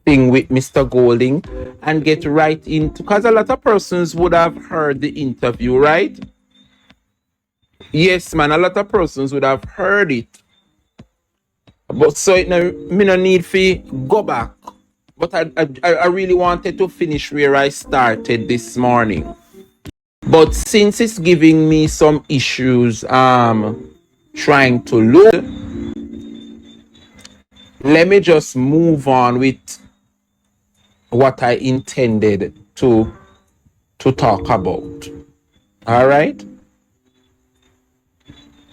thing with Mr. Golding and get right into, because a lot of persons would have heard the interview, right? Yes, man, a lot of persons would have heard it. But so it me no need to go back. But I really wanted to finish where I started this morning. But since it's giving me some issues trying to load, let me just move on with what I intended to talk about. All right?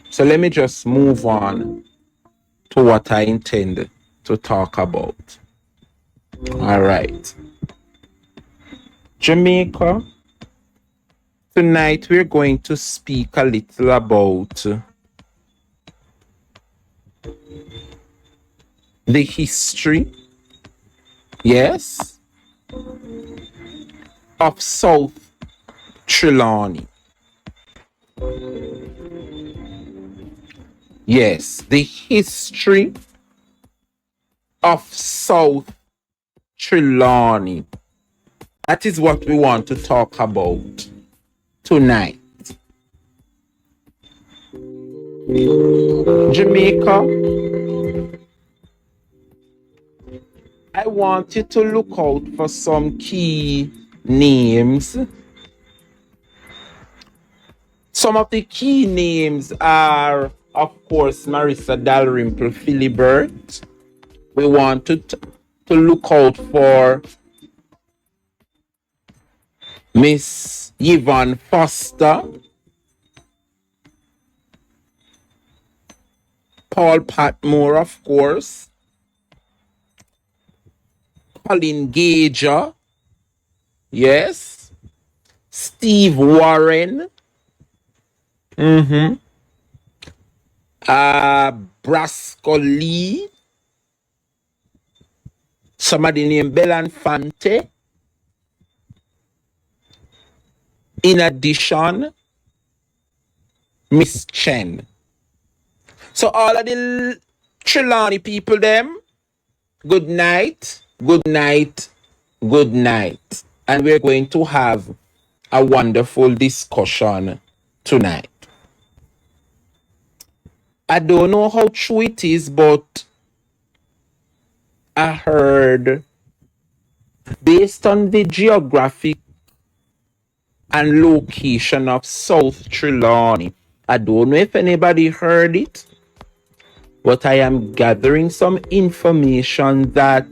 So let me just move on to what I intended to talk about. All right. Jamaica, tonight we're going to speak a little about the history, yes, of South Trelawney. Yes, the history of South Trelawney. That is what we want to talk about tonight. Jamaica, I want you to look out for some key names. Some of the key names are, of course, Marissa Dalrymple Philibert. We want to look out for Miss Yvonne Foster, Paul Patmore, of course, Colin Gager, yes, Steve Warren, Brasco Lee, somebody named Belanfante. In addition, Miss Chen. So all of the Trelawney people, them, good night, good night, good night. And we're going to have a wonderful discussion tonight. I don't know how true it is, but I heard, based on the geographic and location of South Trelawney, I don't know if anybody heard it, but I am gathering some information that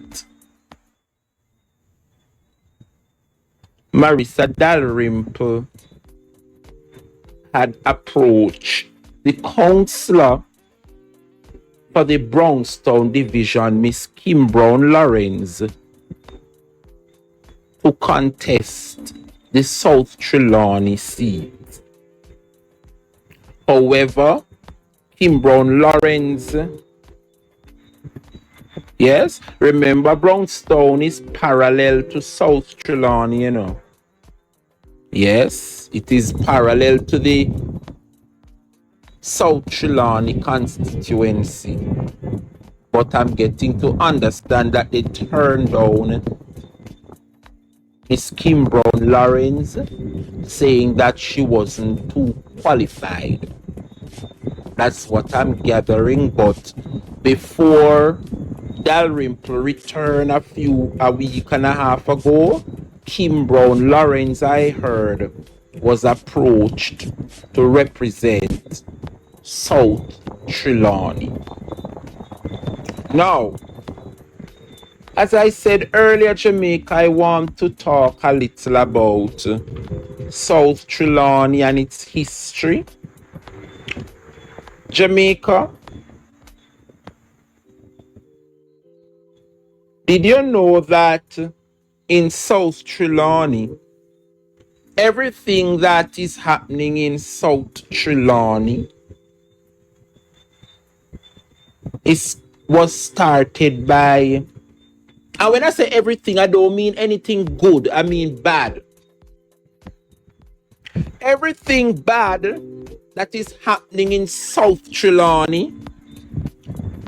Marissa Dalrymple had approached the councillor for the Brownstown Division, Miss Kim Brown Lawrence, to contest the South Trelawney seat. However, Kim Brown Lawrence, yes, remember Brownstown is parallel to South Trelawney, you know. Yes, it is parallel to the South Trelawney constituency. But I'm getting to understand that they turned down Miss Kim Brown Lawrence, saying that she wasn't too qualified. That's what I'm gathering. But before Dalrymple returned a week and a half ago, Kim Brown Lawrence, I heard, was approached to represent South Trelawney. Now, as I said earlier, Jamaica, I want to talk a little about South Trelawney and its history. Jamaica, did you know that in South Trelawney, everything that is happening in South Trelawney was started by, and when I say everything, I don't mean anything good, I mean bad. Everything bad that is happening in South Trelawney,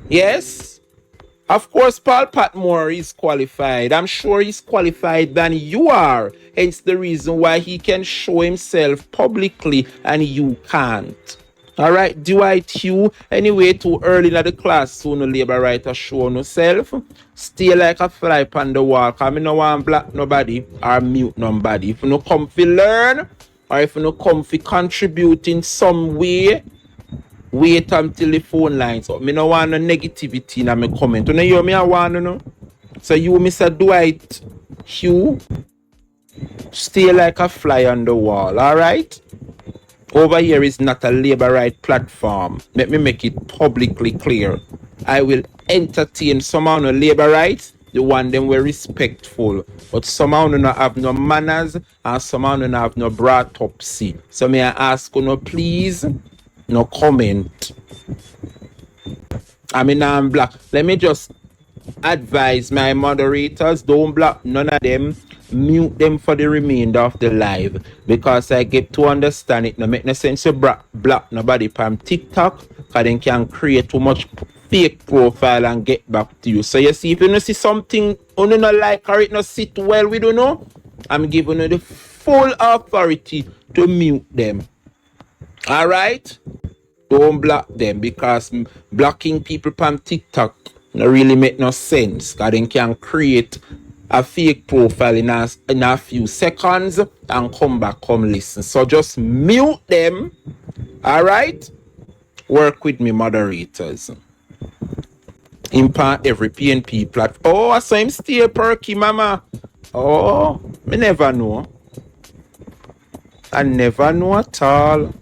yes, Of course, Paul Patmore is qualified. I'm sure he's qualified than you are. Hence the reason why he can show himself publicly and you can't. All right, Dwight Hugh, anyway, too early in the class, soon a labor writer show on yourself. Stay like a fly on the wall, because I don't want black nobody or mute nobody. If you don't come to learn, or if you don't come to contribute in some way, wait until the phone lines up. I don't want no negativity in my comment. You know, hear me, I want to know. So you, Mr. Dwight Hugh, stay like a fly on the wall, all right? Over here is not a labor right platform. Let me make it publicly clear. I will entertain some on the labor rights, the one them were respectful. But some on not have no manners and some on not have no brought up see. So may I ask you no please, no comment. I mean I'm black. Let me just advise my moderators, don't block none of them. Mute them for the remainder of the live because I get to understand it. No make no sense to block nobody from TikTok because they can create too much fake profile and get back to you. So you see, if you don't see something you don't like or it not sit well with you know, I'm giving you the full authority to mute them. Alright? Don't block them because blocking people from TikTok no really make no sense because they can create a fake profile in a few seconds and come back, come listen. So just mute them. Alright? Work with me, moderators. Impact every PNP platform. Oh, I saw him stay perky, mama. Oh, me never know. I never know at all.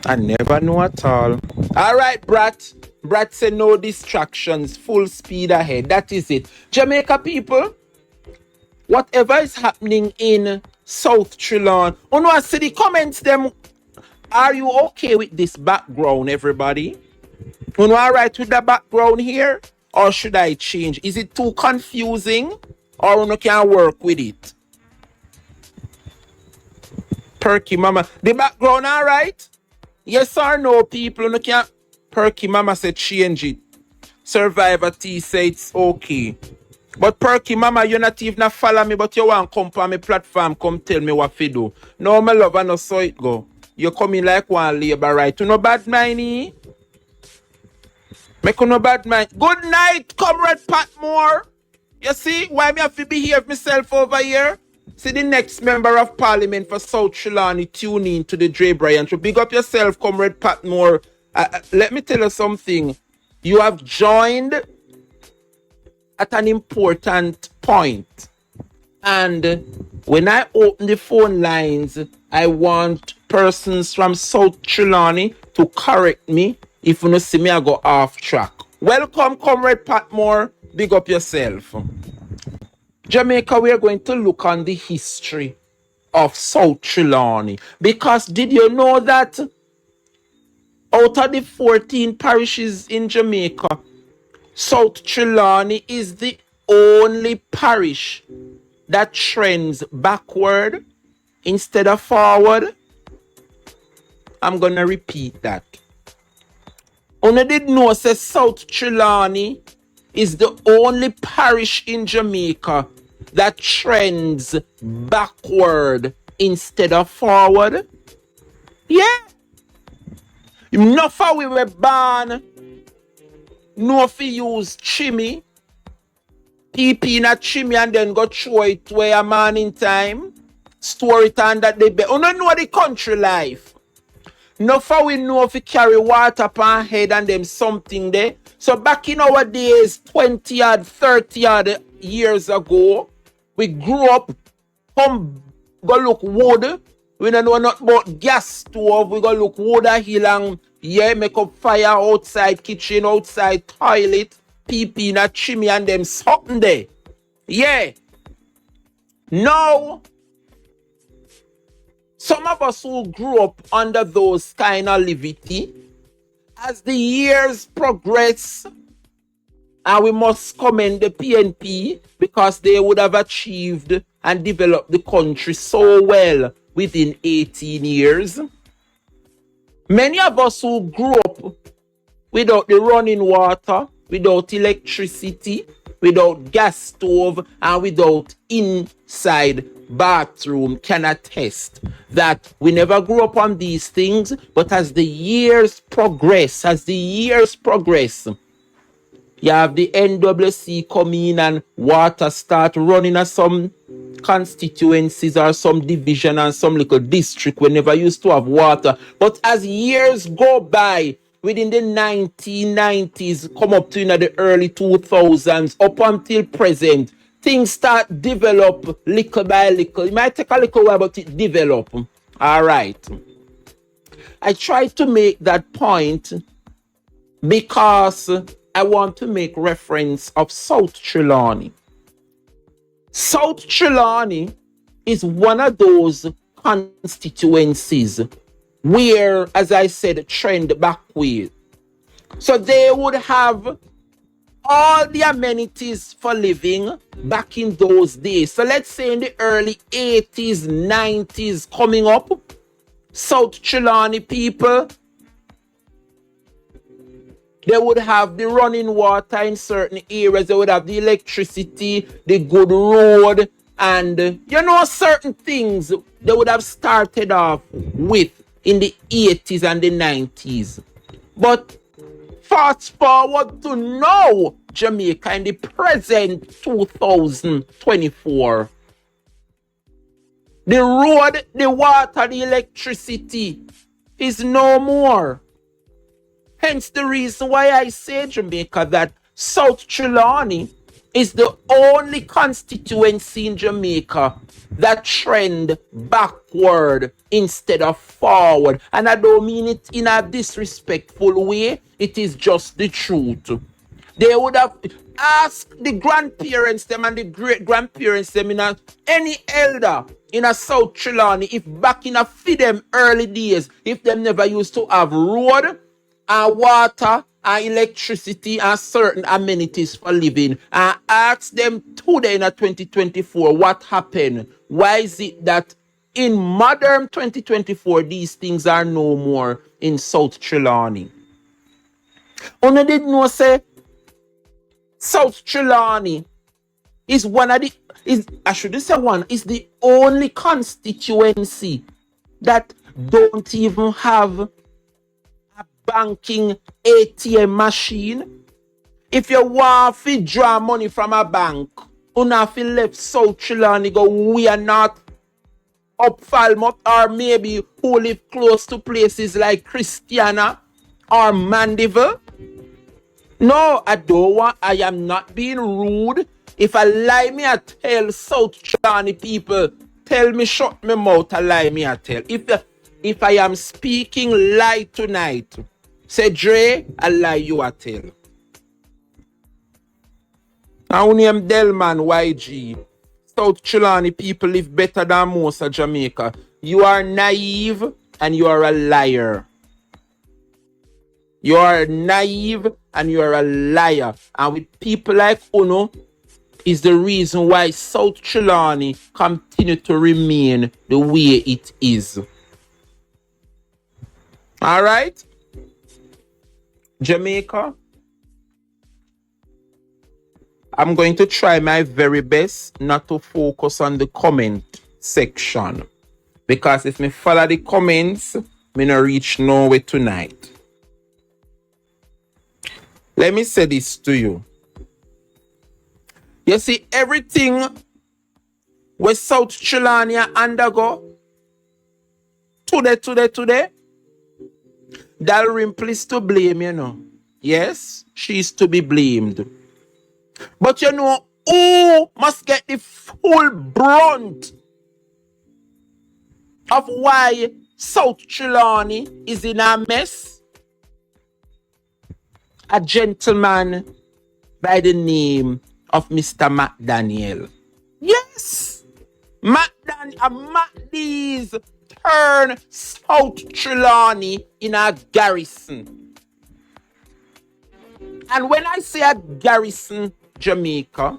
I never know at all. Alright, Brat. Brad said no distractions, full speed ahead. That is it. Jamaica people, whatever is happening in South Trelawny, you know, I see the comments them. Are you okay with this background, everybody? You know, all right with the background here? Or should I change? Is it too confusing? Or you can work with it? Perky mama. The background all right? Yes or no, people? You can... Perky Mama said change it. Survivor T say it's okay. But Perky Mama, you not even follow me, but you want to come on my platform, come tell me what to do. No, my love, I know so it go. You come in like one labor right. You know bad mind, eh? Make no bad mind. Good night, Comrade Patmore. You see why me have to behave myself over here? See the next member of parliament for South Trelawny tune in to the Dre Bryan. So big up yourself, Comrade Patmore. Let me tell you something. You have joined at an important point. And when I open the phone lines, I want persons from South Trelawny to correct me if you don't see me I go off track. Welcome, Comrade Patmore. Big up yourself. Jamaica, we are going to look on the history of South Trelawny. Because did you know that out of the 14 parishes in Jamaica, South Trelawny is the only parish that trends backward instead of forward? I'm going to repeat that. Una did know say South Trelawny is the only parish in Jamaica that trends backward instead of forward? Yeah. Enough how we were born, no if we use chimney, PP in a chimney and then go throw it where a man in time, store it under the bed. You don't know the country life. Enough how we know if we carry water upon head and them something there. So back in our days, 20 odd, 30 odd years ago, we grew up, come go look wood. We don't know nothing about gas stove. We go look wood hill and yeah, make up fire outside kitchen, outside toilet, PP in a chimney and them something there. Yeah. Now, some of us who grew up under those kind of liberty, as the years progress, and we must commend the PNP because they would have achieved and developed the country so well within 18 years. Many of us who grew up without the running water, without electricity, without gas stove, and without inside bathroom can attest that we never grew up on these things, but as the years progress, you have the NWC come in and water start running at some constituencies or some division and some little district we never used to have water. But as years go by, within the 1990s, come up to the early 2000s, up until present, things start develop little by little. It might take a little while, but it develop. All right. I try to make that point because I want to make reference of South Trelawney. South Trelawney is one of those constituencies where, as I said, trend backward. So they would have all the amenities for living back in those days. So let's say in the early 80s, 90s coming up, South Trelawney people, they would have the running water in certain areas. They would have the electricity, the good road, and certain things they would have started off with in the 80s and the 90s. But fast forward to now, Jamaica, in the present 2024. The road, the water, the electricity is no more. Hence the reason why I say, Jamaica, that South Trelawney is the only constituency in Jamaica that trend backward instead of forward. And I don't mean it in a disrespectful way. It is just the truth. They would have asked the grandparents them and the great-grandparents them in any elder in a South Trelawney if back in a them early days, if them never used to have road and water and electricity and certain amenities for living, and ask them today in 2024 what happened. Why is it that in modern 2024 these things are no more in South Trelawney? Una did know say South Trelawney is one of the is the only constituency that don't even have banking ATM machine. If you want to draw money from a bank, you have to left South Trelawney go we are not up Falmouth, or maybe who live close to places like Christiana or Mandeville. No, I am not being rude. If I lie, me I tell South Trelawney people, tell me shut me mouth, I lie, me I tell. If I am speaking lie tonight, say Dre, I lie, you I tell. I name Delman YG. South Trelawney people live better than most of Jamaica. You are naive and you are a liar. You are naive and you are a liar. And with people like Uno is the reason why South Trelawney continue to remain the way it is. All right? Jamaica, I'm going to try my very best not to focus on the comment section. Because if me follow the comments, me not reach nowhere tonight. Let me say this to you. You see, everything where South Trelawney undergo today, Dalrymple is to blame, you know. Yes, she's to be blamed. But you know who must get the full brunt of why South Trelawney is in a mess? A gentleman by the name of Mr. McDaniel. Yes! McDee's turn South Trelawney in a garrison. And when I say a garrison, Jamaica,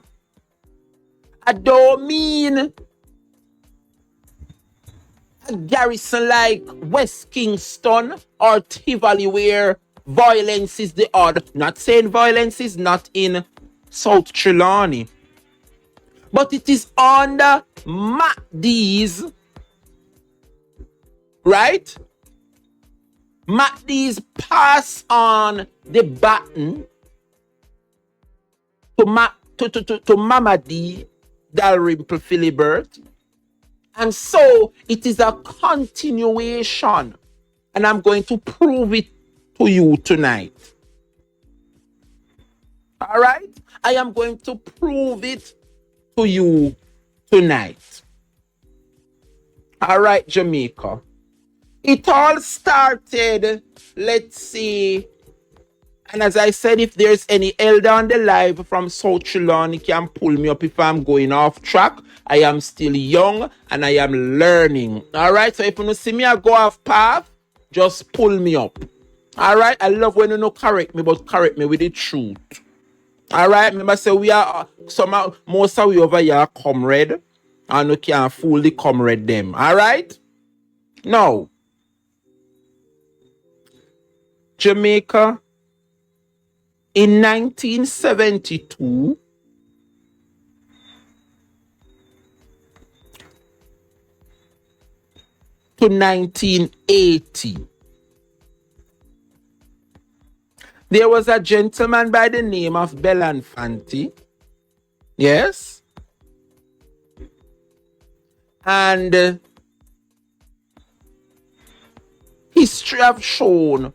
I don't mean a garrison like West Kingston or Tivoli where violence is the odd. Not saying violence is not in South Trelawney, but it is under MacD's, right? MacD's pass on the baton to Mama D, Dalrymple Philibert. And so it is a continuation. And I'm going to prove it to you tonight. All right? I am going to prove it to you tonight. All right, Jamaica. It all started, let's see, and as I said, if there's any elder on the live from South Trelawney, you can pull me up if I'm going off track. I am still young and I am learning. All right, so if you don't see me I go off path, just pull me up. All right, I love when you don't correct me, but correct me with the truth. All right, remember, say we are most of we over here are comrade, and you can't fool the comrade them. All right, now Jamaica, in 1972, to 1980, there was a gentleman by the name of Belanfanti. Yes. And history have shown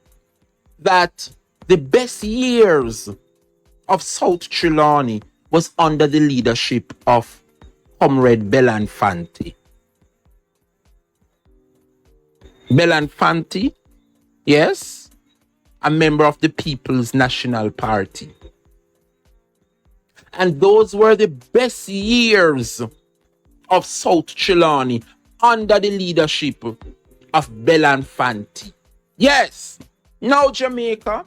that the best years of South Trelawney was under the leadership of Comrade Belanfanti. Belanfanti, yes, a member of the People's National Party. And those were the best years of South Trelawney under the leadership of Belanfanti. Yes. Now, Jamaica,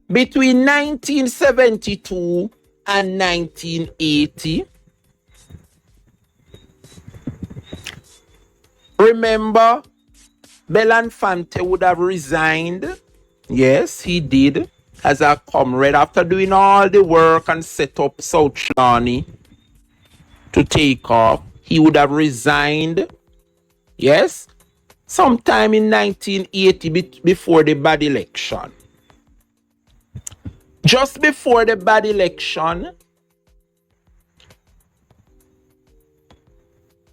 between 1972 and 1980, remember, Belanfanti would have resigned. Yes, he did, as a comrade after doing all the work and set up South Trelawney to take off. He would have resigned. Yes. Sometime in 1980, before the bad election. Just before the bad election,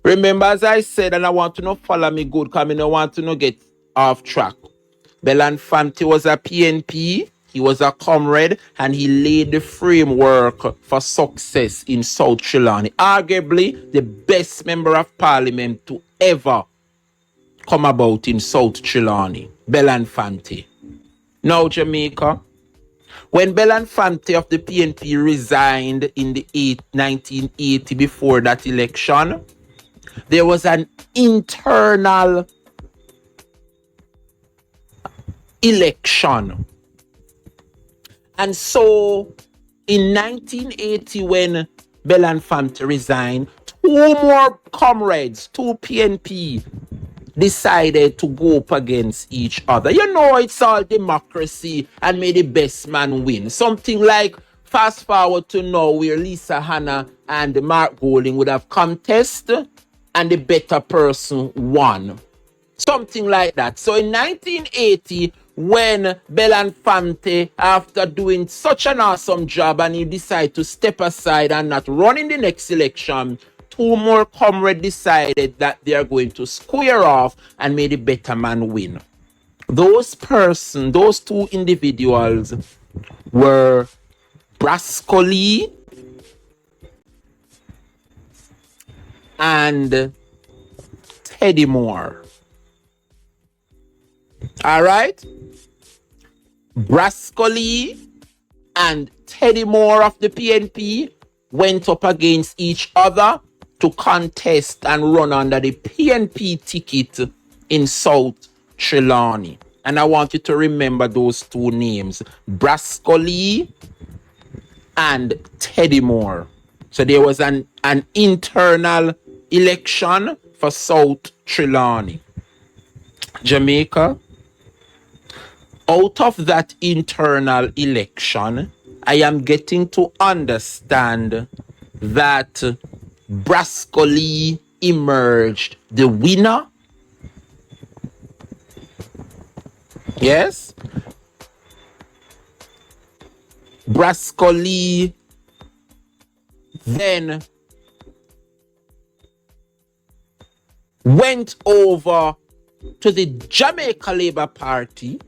remember, as I said, and I want to know, follow me good, because I don't want to know get off track. Belanfanti was a PNP, he was a comrade, and he laid the framework for success in South Trelawney. Arguably, the best member of parliament to ever come about in South Trelawney, Belanfanti. Now, Jamaica, when Belanfanti of the PNP resigned in the 1980 before that election, there was an internal election. And so, in 1980, when Belanfanti resigned, two more comrades, two PNP, decided to go up against each other. You know, it's all democracy and may the best man win. Something like fast forward to now where Lisa Hanna and Mark Golding would have contested and the better person won. Something like that. So in 1980, when Belanfanti, after doing such an awesome job and he decided to step aside and not run in the next election, two more comrades decided that they are going to square off and may the better man win. Those two individuals were Brascoli and Teddy Moore. All right? Brascoli and Teddy Moore of the PNP went up against each other to contest and run under the PNP ticket in South Trelawney. And I want you to remember those two names, Brascoli and Teddy Moore. So there was an internal election for South Trelawney. Jamaica, Out of that internal election, I am getting to understand that Brascoli emerged the winner. Yes? Brascoli then went over to the Jamaica Labour Party.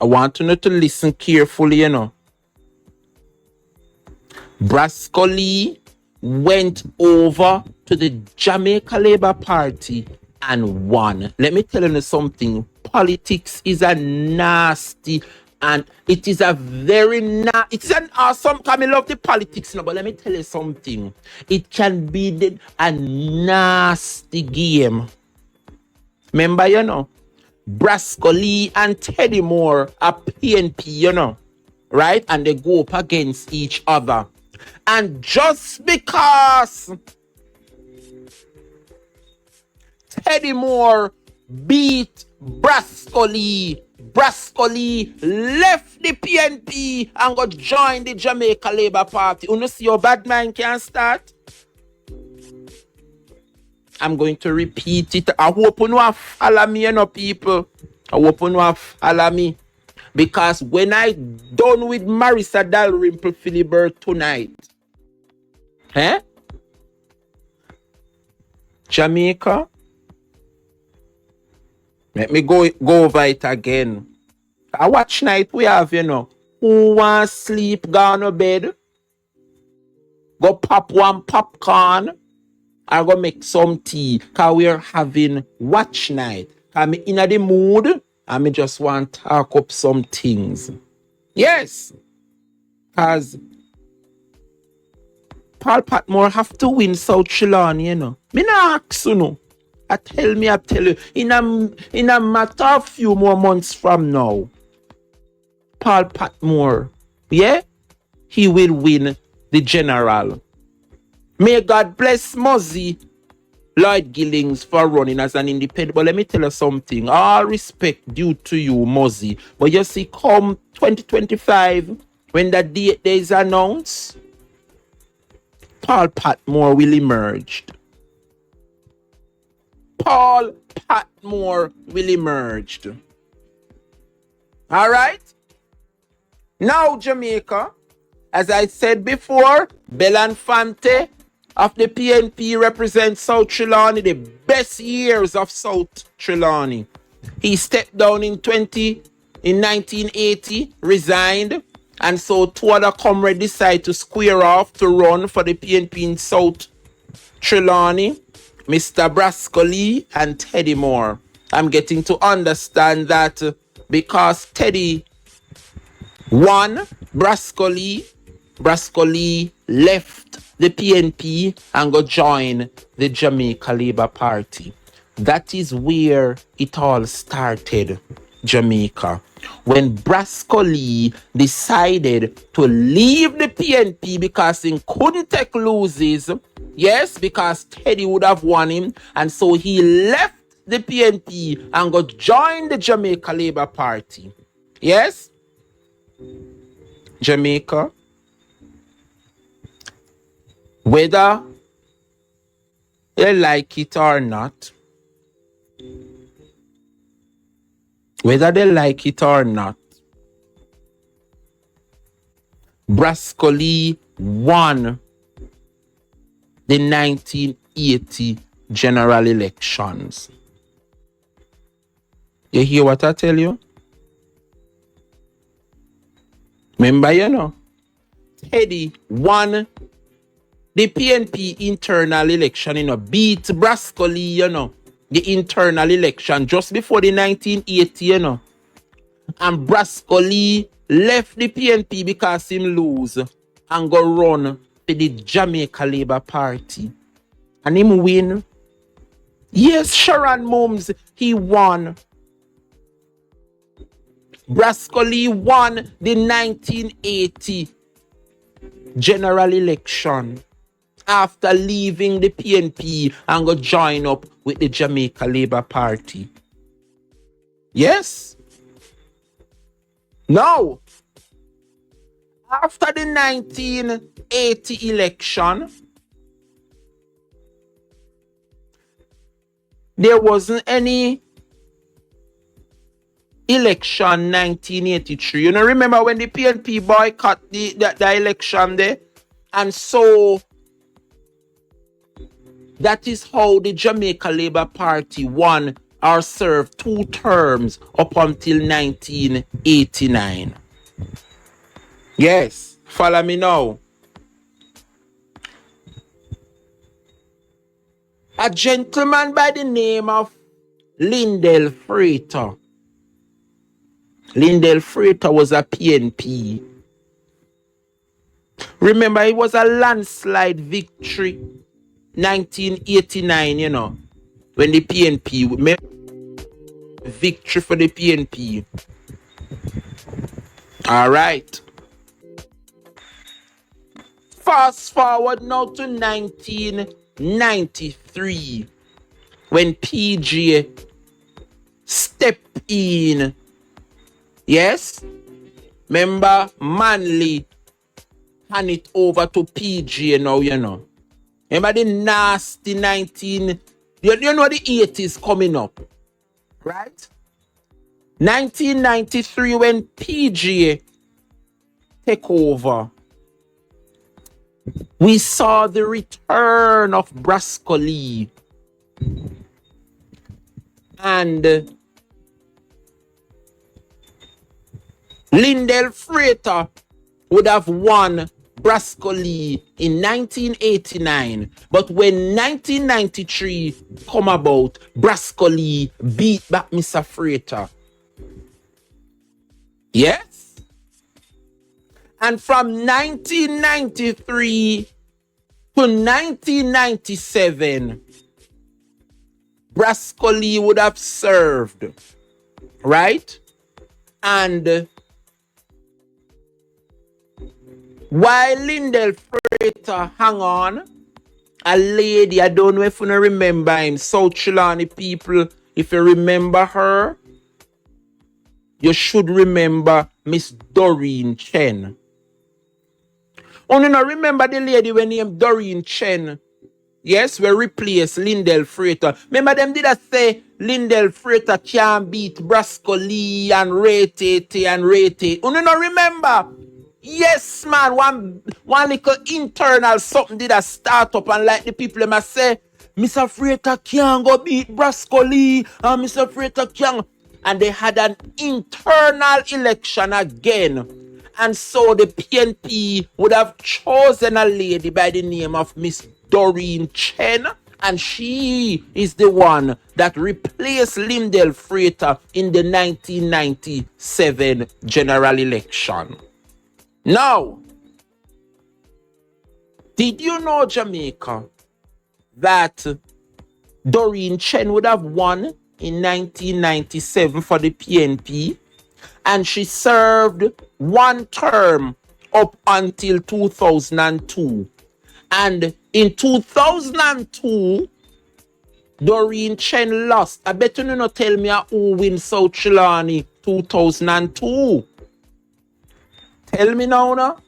I want you to listen carefully, Brascoli went over to the Jamaica Labour Party and won. Let me tell you something. Politics is a nasty and it is a very it's an awesome. I love the politics, but let me tell you something. It can be a nasty game. Remember, Brascoli and Teddy Moore are PNP, right? And they go up against each other. And just because Teddy Moore beat Brascoli left the PNP and got joined the Jamaica Labour Party. You see your bad mind can start? I'm going to repeat it. I hope you know follow me, people. I hope you know follow me. Because when I done with Marissa Dalrymple Philibert tonight, Jamaica, let me go over it again. I watch night we have, who wants sleep, go on bed, go pop one popcorn, I go make some tea, because we're having watch night. I'm in the mood, and I just want to talk up some things. Yes, because Paul Patmore have to win South Trelawney, Me not ask you, I tell you, in a matter of few more months from now, Paul Patmore, he will win the general. May God bless Muzzy Lloyd Gillings for running as an independent. But let me tell you something. All respect due to you, Muzzy. But you see, come 2025, when the date is announced, Paul Patmore will emerge. Paul Patmore will emerge. All right? Now, Jamaica, as I said before, Belanfante of the PNP represents South Trelawney, the best years of South Trelawney. He stepped down in 1980, resigned, and so two other comrades decided to square off to run for the PNP in South Trelawney, Mr. Brascoli and Teddy Moore. I'm getting to understand that because Teddy won, Brascoli left the PNP and go join the Jamaica Labour Party. That is where it all started, Jamaica. When Brascoli decided to leave the PNP because he couldn't take losses, yes, because Teddy would have won him, and so he left the PNP and go join the Jamaica Labour Party. Yes? Jamaica, whether they like it or not, Brascoli won the 1980 general elections. You hear what I tell you? Remember, Teddy won the PNP internal election, beat Brascoli, the internal election just before the 1980, and Brascoli left the PNP because him lose and go run for the Jamaica Labour Party. And him win. Yes, Sharon Mums, he won. Brascoli won the 1980 general election after leaving the PNP and go join up with the Jamaica Labour Party. Yes. Now, after the 1980 election, there wasn't any election 1983. You know, remember when the PNP boycott the election there? And so that is how the Jamaica Labour Party won or served 2 terms up until 1989. Yes, follow me now. A gentleman by the name of Lindell Freighter. Lindell Freighter was a PNP. Remember, it was a landslide victory, 1989, you know, when the PNP, victory for the PNP. All right. Fast forward now to 1993, when PJ stepped in. Yes? Remember, Manley hand it over to PJ now, you know. Remember the nasty 19... You know the 80s coming up, right? 1993, when PJ take over, we saw the return of Brascoli. And Lindell Freighter would have won Brascoli in 1989. But when 1993 come about, Brascoli beat back Mr. Freighter. Yes? And from 1993 to 1997, Brascoli would have served, right? And while Lindell Freighter hang on, a lady, I don't know if you remember him, South Trani people, if you remember her, you should remember Miss Doreen Chen. Oh, no, remember the lady when named Doreen Chen? Yes, we replaced Lindell Freighter. Remember them did I say Lindell Freighter can't beat Brascoli and rate it. Oh, no, remember? Yes, man, one little internal something did a start up, and like the people them say, Mr. Freighter can't go beat Brascoli, and Mr. Freighter can't. And they had an internal election again. And so the PNP would have chosen a lady by the name of Miss Doreen Chen, and she is the one that replaced Lindell Freighter in the 1997 general election. Now, did you know, Jamaica, that Doreen Chen would have won in 1997 for the PNP, and she served 1 term up until 2002. And in 2002, Doreen Chen lost. I bet you not tell me who wins South Trani 2002. Tell me now, no?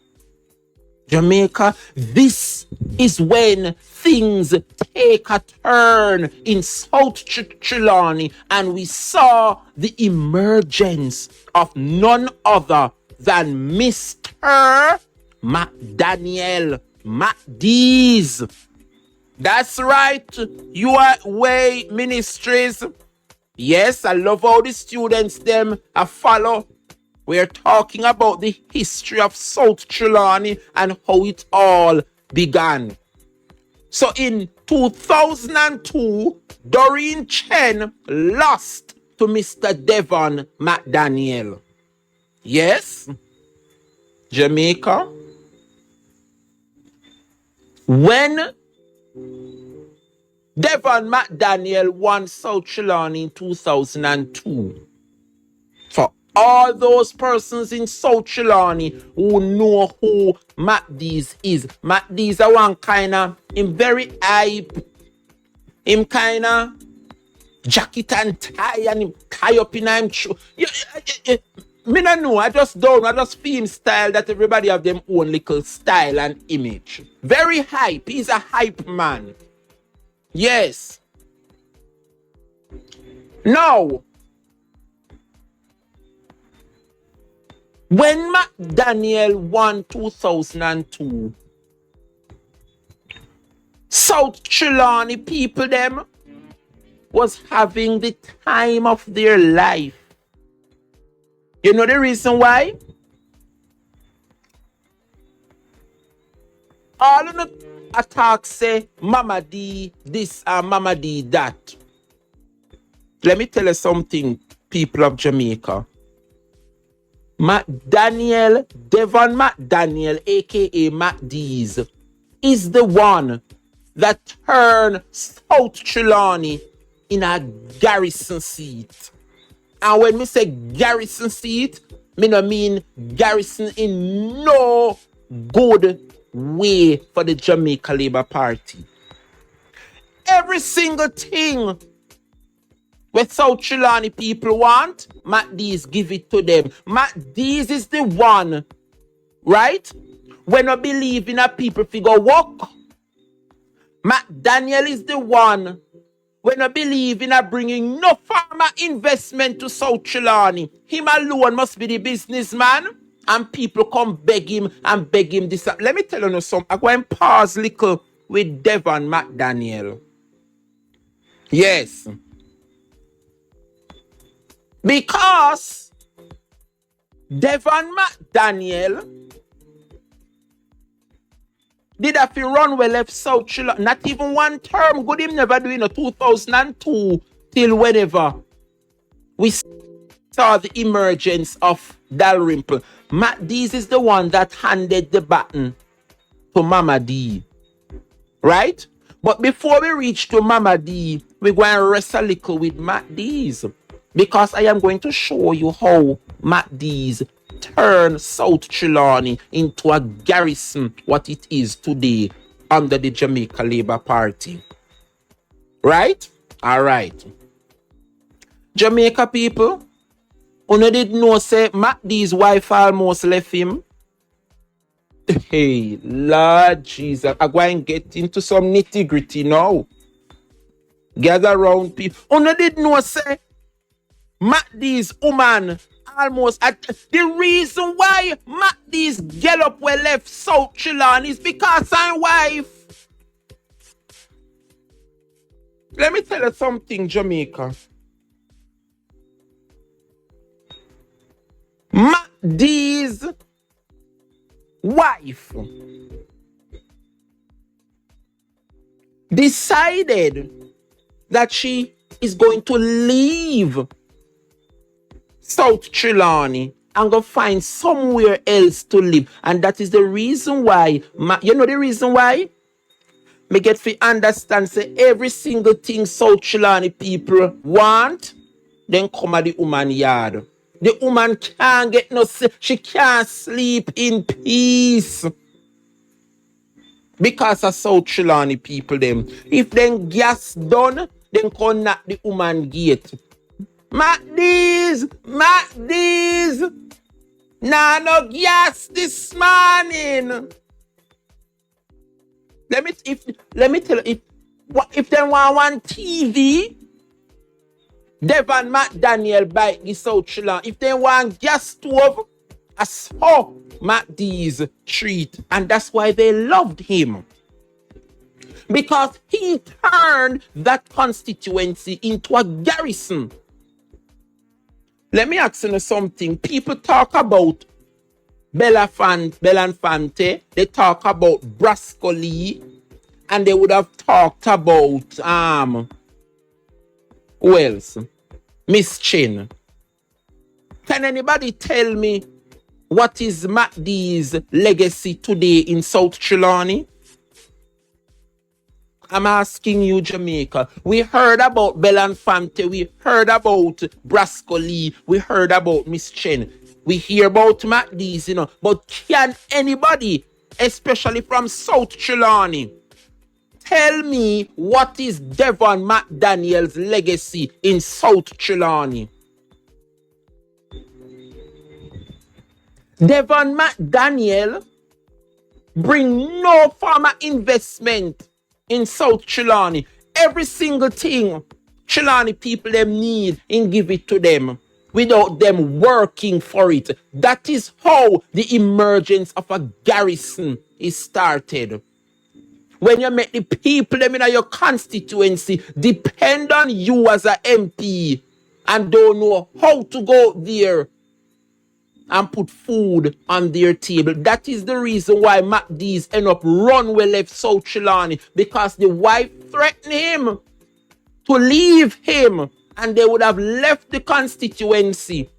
Jamaica, this is when things take a turn in South Trani, and we saw the emergence of none other than Mr. McDaniel. MacD's. That's right. UA Ministries. Yes, I love how the students them follow. We're talking about the history of South Trani and how it all began. So in 2002, Doreen Chen lost to Mr. Devon McDaniel. Yes, Jamaica. When Devon McDaniel won South Trani in 2002, for all those persons in South Trani who know who MacD's is, MacD's a one kind of, him very hype, him kind of jacket and tie and him tie up in him. Me no know. I just don't. I just feel him style that everybody have them own little style and image. Very hype. He's a hype man. Yes. Now, when McDaniel won 2002, South Trelawney people them was having the time of their life. You know the reason why? All of the attacks say Mama D this and Mama D that. Let me tell you something, people of Jamaica. McDaniel, Devon McDaniel, aka Mac D's, is the one that turned South Trelawney in a garrison seat. And when me say garrison seat, me no mean garrison in no good way for the Jamaica Labour Party. Every single thing what South Trelawney people want, Mac D's give it to them. Mac D's is the one, right? When I believe in a people figure work. McDaniel is the one when I believe in a bringing no farmer investment to South Trelawney. Him alone must be the businessman. And people come beg him and beg him this. Let me tell you something. I'm going to pause little with Devon McDaniel. Yes. Because Devon McDaniel did have to run well left South Trelawney. Not even one term. Good him never doing a 2002 till whenever we saw the emergence of Dalrymple. Matt D's is the one that handed the baton to Mama D. Right? But before we reach to Mama D, we're going to rest a little with Matt D's. Because I am going to show you how Matt D's turned South Trelawney into a garrison, what it is today under the Jamaica Labour Party. Right? All right. Jamaica people, you did know say Matt D's wife almost left him. Hey, Lord Jesus, I'm going to get into some nitty-gritty now. Gather around people. You did know say Matt D's woman almost at the reason why Matt D's get up well left South Trelawney is because her wife. Let me tell you something, Jamaica. Matt D's wife decided that she is going to leave South Trelawney and go find somewhere else to live. And that is the reason why, you know the reason why? Me get to understand, say every single thing South Trelawney people want, then come at the woman yard. The woman can't get no sleep. She can't sleep in peace. Because of South Trelawney people them. If them gas done, then come knock the woman gate. Matt D's. Nah, no gas this morning. Let me tell you, if they want one TV, Devon McDaniel buy the South Trelawney. If they want gas stove, I saw Matt D's treat. And that's why they loved him. Because he turned that constituency into a garrison. Let me ask you something. People talk about Belafonte. They talk about Brascoli. And they would have talked about who else? Miss Chin. Can anybody tell me what is Matt D's legacy today in South Trelawney? I'm asking you, Jamaica. We heard about Belafonte. We heard about Brascoli. We heard about Miss Chen. We hear about Matt D's, you know. But can anybody, especially from South Trelawney, tell me what is Devon McDaniel's legacy in South Trelawney. Devon McDaniel bring no form of investment in South Trelawney. Every single thing Trelawney people them need and give it to them without them working for it. That is how the emergence of a garrison is started. When you make the people them in your constituency depend on you as a MP and don't know how to go there and put food on their table. That is the reason why MacD's end up run well left South Trelawney, because the wife threatened him to leave him and they would have left the constituency.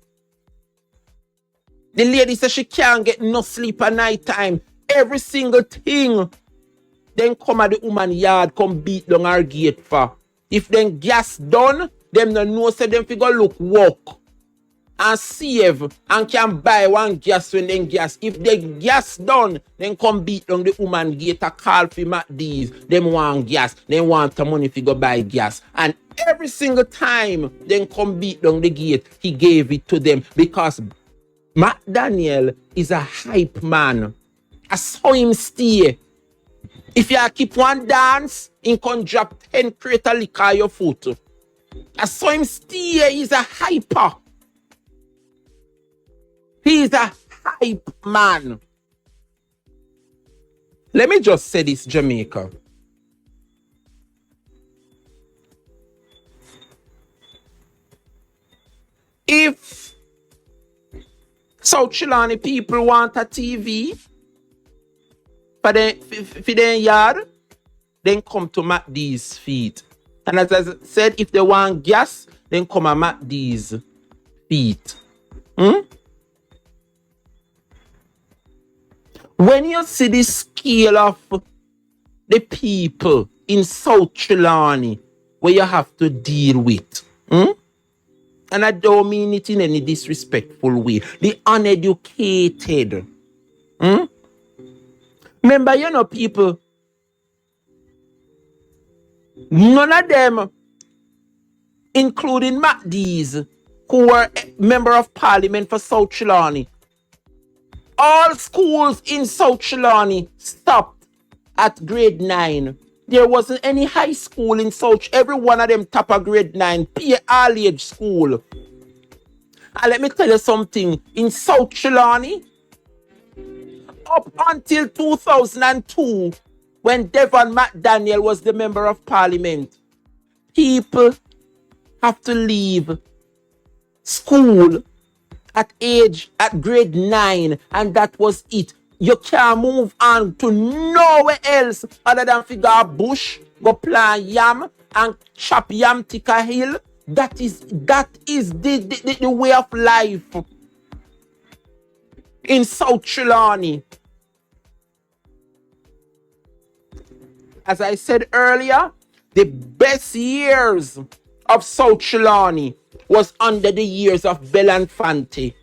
The lady said she can't get no sleep at night time. Every single thing. Then come at the woman yard, come beat down her gate for. If then gas done, them no know say them figure look walk and save and can buy one gas when then gas. If the gas done, then come beat down the woman gate a call for MacD's. Them want gas, then want the money figure buy gas. And every single time then come beat down the gate, he gave it to them because McDaniel is a hype man. I saw him stay. If you keep one dance, he can drop 10 crate of liquor on your foot. I saw him stay. He's a hyper. He's a hype man. Let me just say this, Jamaica. If South Trelawney people want a TV for their yard, then come to MacD's feet. And as I said, if they want gas, then come to MacD's feet. When you see the scale of the people in South Trelawney where you have to deal with, and I don't mean it in any disrespectful way, the uneducated, remember, you know, people, none of them, including MacD's, who were member of parliament for South Trelawney, all schools in South Trelawney stopped at grade 9. There wasn't any high school in South. Every one of them top of grade 9. All age school. And let me tell you something. In South Trelawney, up until 2002, when Devon McDaniel was the member of parliament, people have to leave school at grade 9, and that was it. You can't move on to nowhere else other than figure a bush, go plant yam and chop yam tika hill. That is the way of life in South Trelawney. As I said earlier, the best years of South Trelawney was under the years of Belanfante.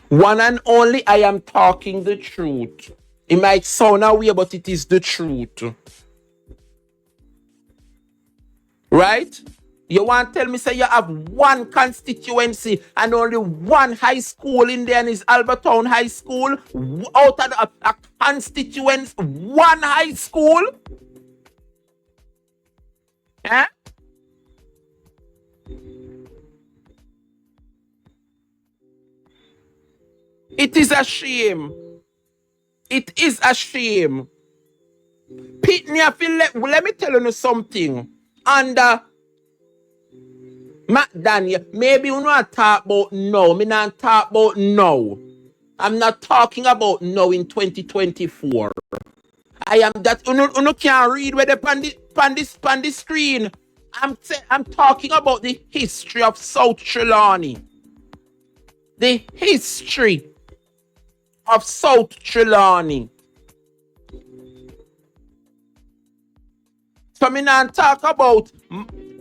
One and only, I am talking the truth. It might sound away, but it is the truth. Right? You want to tell me, say you have one constituency and only one high school in there, and it's Albertown High School? Out of a constituency, one high school? Eh? It is a shame. It is a shame. Pitney, I feel let me tell you something. Under McDaniel, maybe you not talk about now. Me not talk about now. I'm not talking about now in 2024. I am that you can't read where they on the screen. I'm talking about the history of South Trelawney. The history of South Trelawney. So me not talk about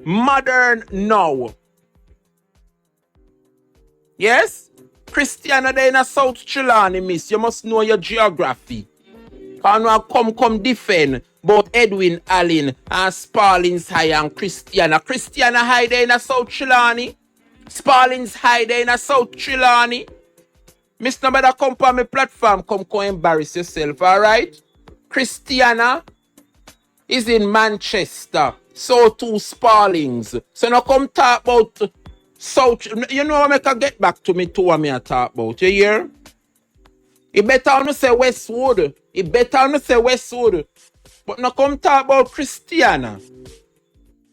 modern now. Yes? Christiana there in a South Trelawney, miss. You must know your geography. I know come defend about Edwin Allen and Sparlings High and Christiana. Christiana High there in a South Trelawny. Sparlings High there in a South Trelawny. Mr. Better come on my platform, come embarrass yourself, alright? Christiana is in Manchester. So too Sparlings. So now come talk about South. You know what I can get back to me too what me I talk about. You hear? It better not say Westwood. It better not say Westwood. But now come talk about Christiana.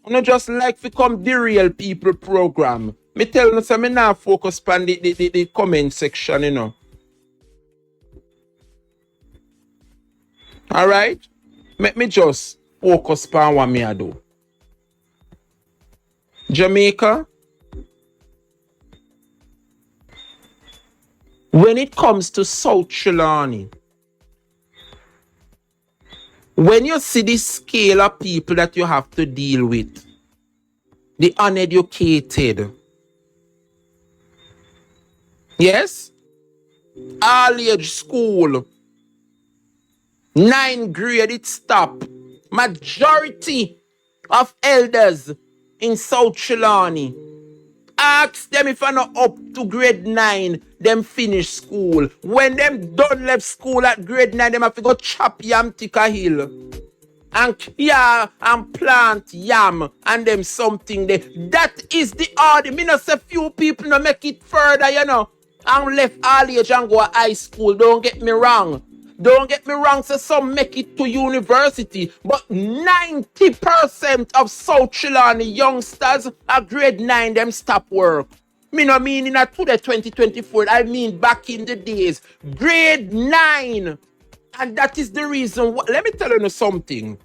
I not just like to come the real people program. Me tell you, so me now focus on the comment section, you know. Alright? Let me just focus on what me I do. Jamaica. When it comes to South Trelawny, when you see the scale of people that you have to deal with, the uneducated, yes, all age school, 9th grade it stop. Majority of elders in South Trelawny, ask them if I'm not up to grade 9, them finish school. When them done left school at grade 9, them have to go chop yam tika hill. And yeah, and plant yam and them something there. That is the order. Me not say few people no make it further, you know. And left all age and go to high school. Don't get me wrong. Don't get me wrong, so some make it to university. But 90% of South Trelawny youngsters at grade 9, them stop work. Me no mean in a today 2024. I mean back in the days. Grade 9. And that is the reason why. Let me tell you something.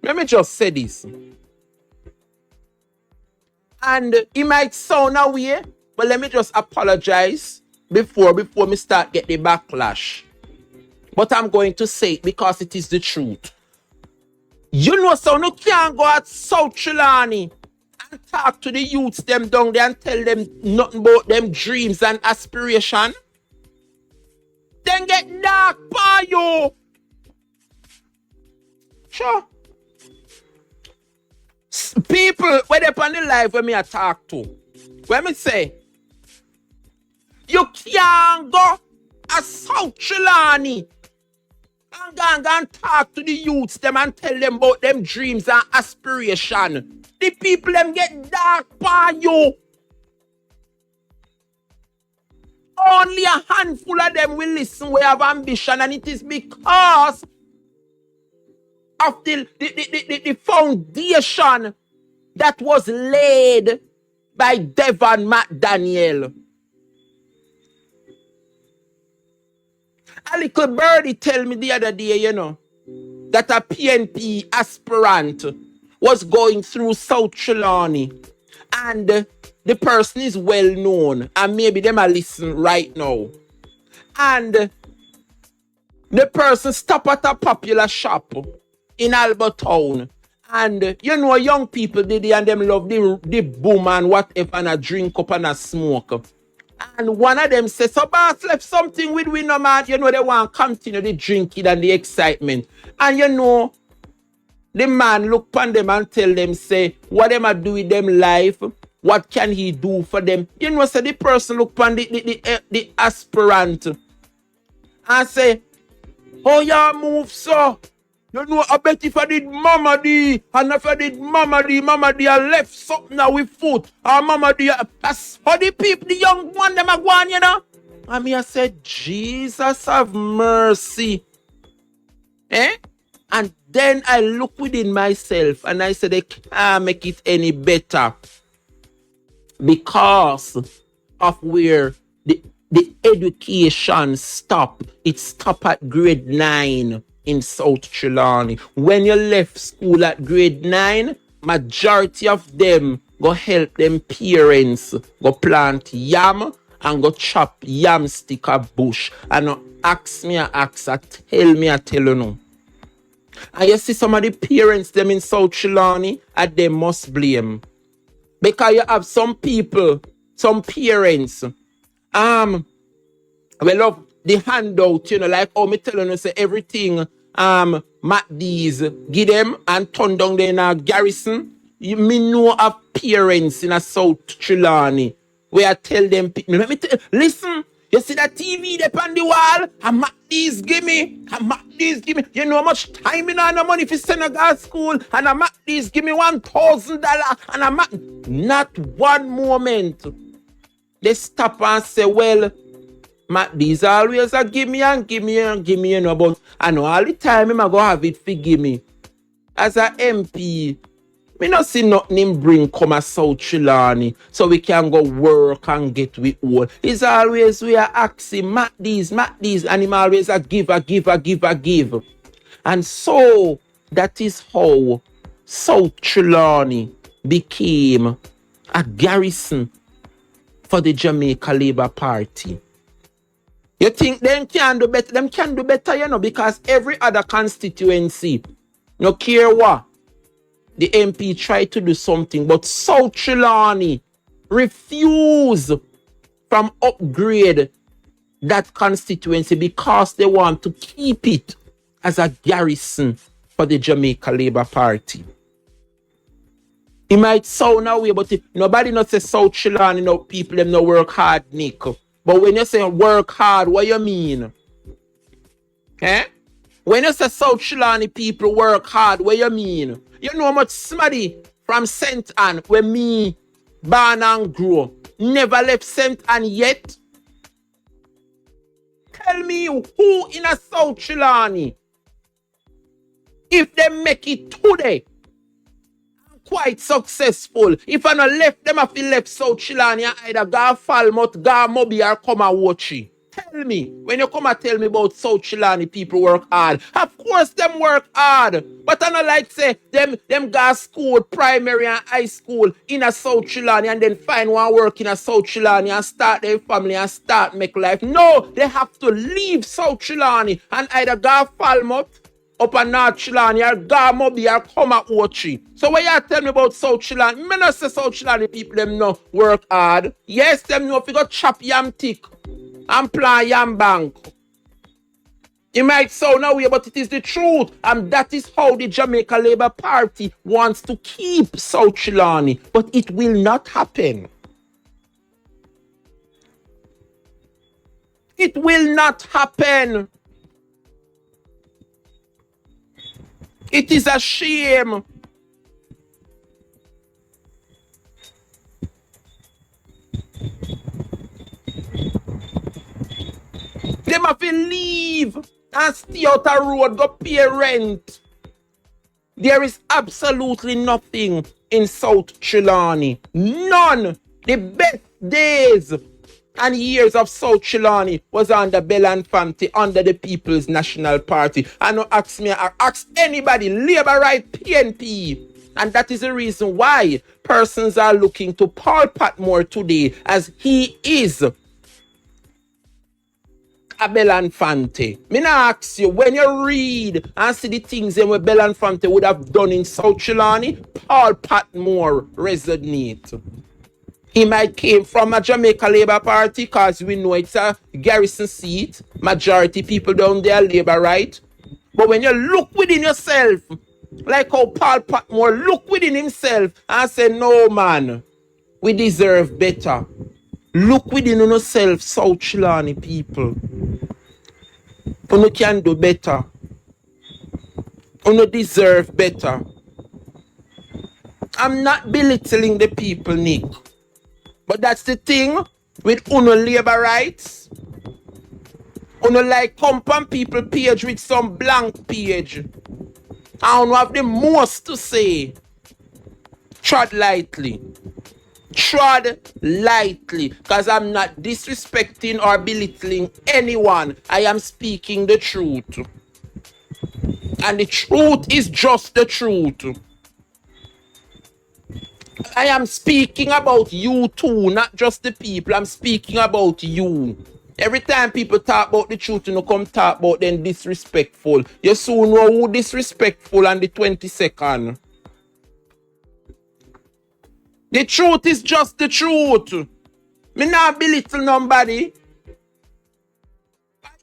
Let me just say this. And it might sound away, but let me just apologize before me start get the backlash. But I'm going to say it because it is the truth. You know, so you can't go at South Trelawny and talk to the youths them down there and tell them nothing about them dreams and aspiration. Then get dark by you. Sure. People, when they're on the live when me I talk to, when me say, you can't go a South Trelawny and go and talk to the youths them and tell them about them dreams and aspiration. The people them get dark by you. Only a handful of them will listen. We have ambition, and it is because of the foundation that was laid by Devon McDaniel. A little birdie tell me the other day, you know, that a PNP aspirant was going through South Trelawny, and the person is well known, and maybe them are listening right now. And the person stop at a popular shop in Albert Town, and you know, young people did it, and them love the boom and whatever, and a drink up and a smoke. And one of them says, so boss left something with we no man, you know, they want to continue the drinking and the excitement. And you know, the man look upon them and tell them, say, what them a do with them life? What can he do for them? You know, say the person look upon the aspirant and say, oh, yeah, move, so. You know, I bet if I did Mama D, and if I did Mama D, I left something now with foot. And Mama D, that's how the people, the young one, them are going, you know. And me, I said, Jesus have mercy. Eh? And then I look within myself and I said, they can't make it any better because of where the education stop. It stopped at grade 9 in South Trelawny. When you left school at grade 9, majority of them go help them parents go plant yam and go chop yam stick a bush. And ask me, I tell you no. And you see some of the parents them in South Trelawny, and they must blame. Because you have some people, some parents, we love the handout, like how me telling you say everything Matt D's give them and turn down there in a garrison. Me know of parents in a South Trelawney where I tell them, let me listen, you see that TV there on the wall? And Matt D's give me, and Matt D's give me. You know how much time in and money for Senegal school? And a Matt D's give me $1,000 and a Matt. Not one moment they stop and say, well, Matt D's always a give me and give me and give me, but I know all the time I'm going to have it for give me. As a MP, me not see nothing him bring come a South Trelawney so we can go work and get we all. It's always we are asking Matt D's, and him always a give. And so that is how South Trelawney became a garrison for the Jamaica Labour Party. You think them can do better? Them can do better, because every other constituency, no care what, the MP tried to do something, but South Trelawney refused from upgrade that constituency because they want to keep it as a garrison for the Jamaica Labour Party. It might sound away, but nobody not say South Trelawney, people them no work hard, Nick. But when you say work hard, what you mean? Eh? When you say South Trelawney people work hard, what you mean? You know how much somebody from St. Anne, where me born and grow, never left St. Anne yet? Tell me who in a South Trelawney, if they make it today, quite successful. If I not left them, I feel left South Trelawney, either go Falmouth, go Moby, or come and watch it. Tell me, when you come and tell me about South Trelawney people work hard, of course them work hard. But I not like say them go school, primary and high school in a South Trelawney and then find one work in a South Trelawney and start their family and start make life. No, they have to leave South Trelawney and either go Falmouth, up a North Trelawney, or go Moby, or come and watch it. So when you tell me about South Trelawney, me not say South Trelawney people them no work hard. Yes, them know if you go chop yam tick and plant yam bank. It might sound away, but it is the truth. And that is how the Jamaica Labour Party wants to keep South Trelawney. But it will not happen. It will not happen. It is a shame. Them have to leave and stay out a road, go pay rent. There is absolutely nothing in South Trelawney. None. The best days and years of South Trelawney was under Belanfante, under the People's National Party. I don't ask me, I ask anybody, Labour right, PNP. And that is the reason why persons are looking to Paul Patmore today, as he is a Belanfante. Me now ask you, when you read and see the things that Belanfante would have done in South Trelawney, Paul Patmore resonate. He might came from a Jamaica Labour Party because we know it's a garrison seat. Majority people down there Labour right. But when you look within yourself, like how Paul Patmore look within himself and say, no man, we deserve better. Look within yourself, South Trelawney people. You can do better. You deserve better. I'm not belittling the people, Nick. But that's the thing with Uno Labour rights. Uno like come on people page with some blank page. I don't have the most to say. Tread lightly. Tread lightly. Because I'm not disrespecting or belittling anyone. I am speaking the truth. And the truth is just the truth. I am speaking about you too, not just the people. I'm speaking about you. Every time people talk about the truth, you know, come talk about them disrespectful. You soon know who disrespectful on the 22nd. The truth is just the truth. Me not belittle nobody.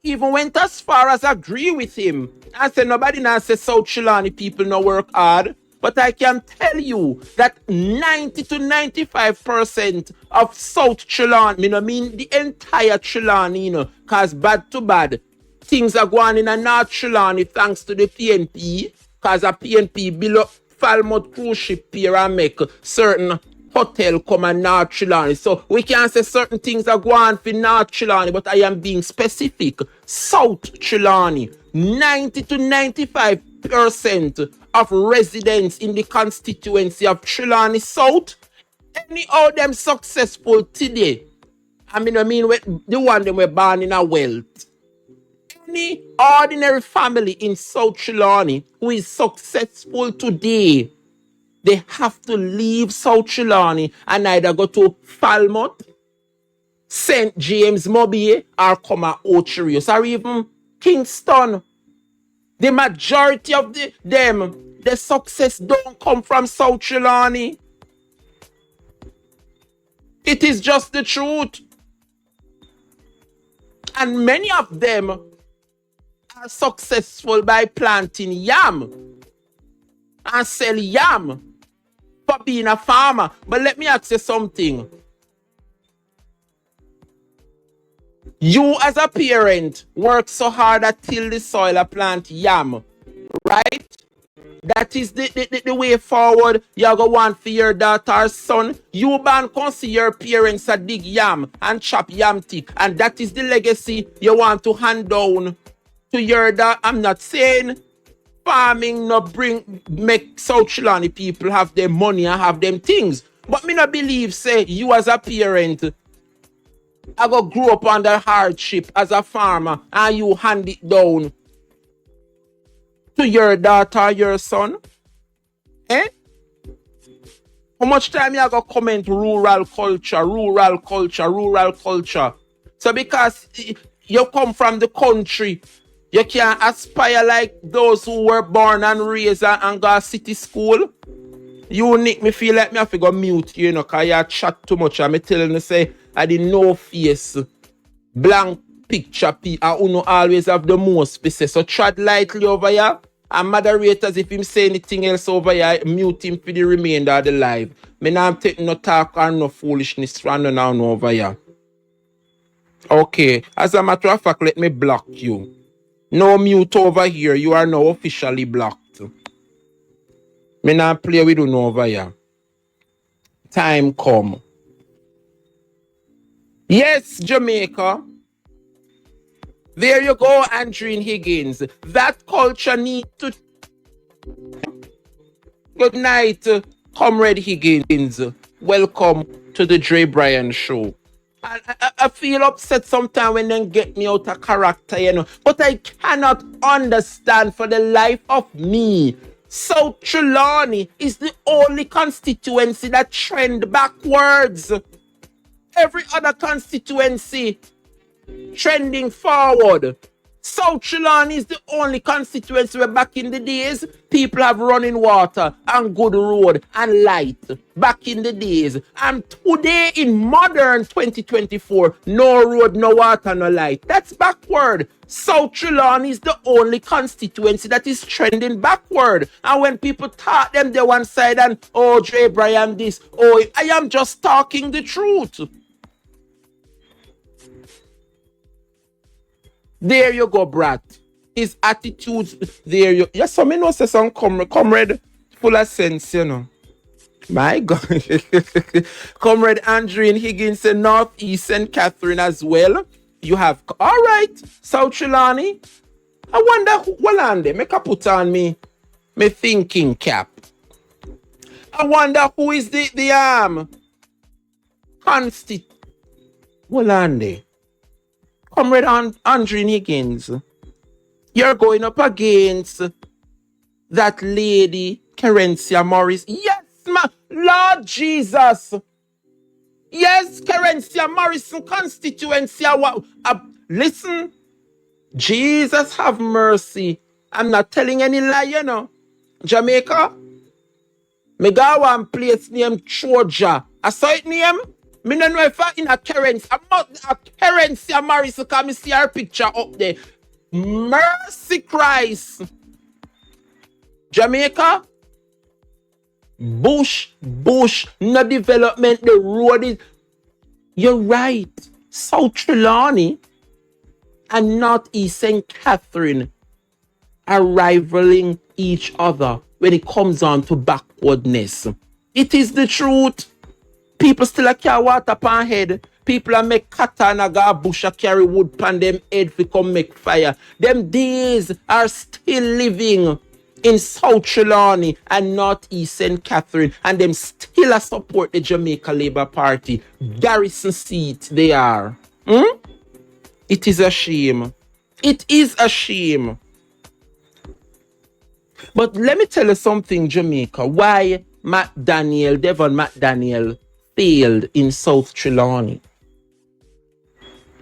even went as far as agree with him. I said nobody now say South Chilani people no work hard. But I can tell you that 90 to 95% of South Chilani, I mean the entire Chilani, cause bad to bad, things are going in a North Chilani thanks to the PNP, cause a PNP below Falmouth cruise ship here and make certain hotel come and North Chilani. So we can say certain things are going for North Chilani, but I am being specific. South Chilani, 90 to 95% of residents in the constituency of Chilani South, any of them successful today. I mean, the one them were born in a wealth. Any ordinary family in South Chilani who is successful today, they have to leave South Chilani and either go to Falmouth, St. James Mobile, or come at Ocherios, or even Kingston. The majority of them, the success don't come from South Chilani. It is just the truth. And many of them are successful by planting yam and sell yam for being a farmer. But let me ask you something. You as a parent work so hard to till the soil and plant yam, right? That is the way forward. You go want for your daughter or son. You ban can see your parents a dig yam and chop yam thick. And that is the legacy you want to hand down to your daughter. I'm not saying farming make South Chilani people have their money and have them things. But me not believe, say, you as a parent, I go grow up under hardship as a farmer and you hand it down to your daughter, your son. Eh? How much time you go comment rural culture? So because you come from the country, you can't aspire like those who were born and raised and go to city school. You make me feel like me have to go mute you, because you chat too much. I'm telling you, say, I didn't know face, blank picture, I don't always have the most space. So tread lightly over here, and moderators, if him say anything else over here, mute him for the remainder of the live. Me now I'm taking no talk or no foolishness from now over here. Okay, as a matter of fact, let me block you. No mute over here, you are now officially blocked. Me now play with you over here. Time come. Yes, Jamaica. There you go, Andreen Higgins. That culture needs to... Good night, Comrade Higgins. Welcome to the Dre Bryan Show. I feel upset sometimes when they get me out of character, But I cannot understand for the life of me. South Chilani is the only constituency that trend backwards. Every other constituency trending forward. South Chilani is the only constituency where back in the days, people have running water and good road and light. Back in the days. And today in modern 2024, no road, no water, no light. That's backward. South Chilani is the only constituency that is trending backward. And when people talk them, they one side and, oh, Dre Bryan this. Oh, I am just talking the truth. There you go, brat. His attitudes, there you... Yes, so me know say some comrade full of sense, My God. Comrade Andreen Higgins and Northeast and Catherine as well. You have... All right, South Chilani. I wonder who... Well, on there, make a put on me thinking cap. I wonder who is the Well, on there. Comrade Andreen Higgins, you're going up against that lady, Kerencia Morris. Yes, Lord Jesus. Yes, Kerencia Morrison constituency. Listen, Jesus have mercy. I'm not telling any lie, Jamaica, me go one place named Georgia. I saw it name. Me no know if I in a currency. I'm not a currency of Marissa because me see her picture up there. Mercy Christ. Jamaica, bush, no development, the road is... You're right. South Trelawney and Northeast St. Catherine are rivaling each other when it comes on to backwardness. It is the truth. People still a carry water pan head. People a make katana go bush a carry wood pan them head fi come make fire. Them days are still living in South Trelawney and Northeast St. Catherine, and them still a support the Jamaica Labour Party. Garrison seat they are. It is a shame. It is a shame. But let me tell you something, Jamaica. Why Devon McDaniel failed in South Trelawney.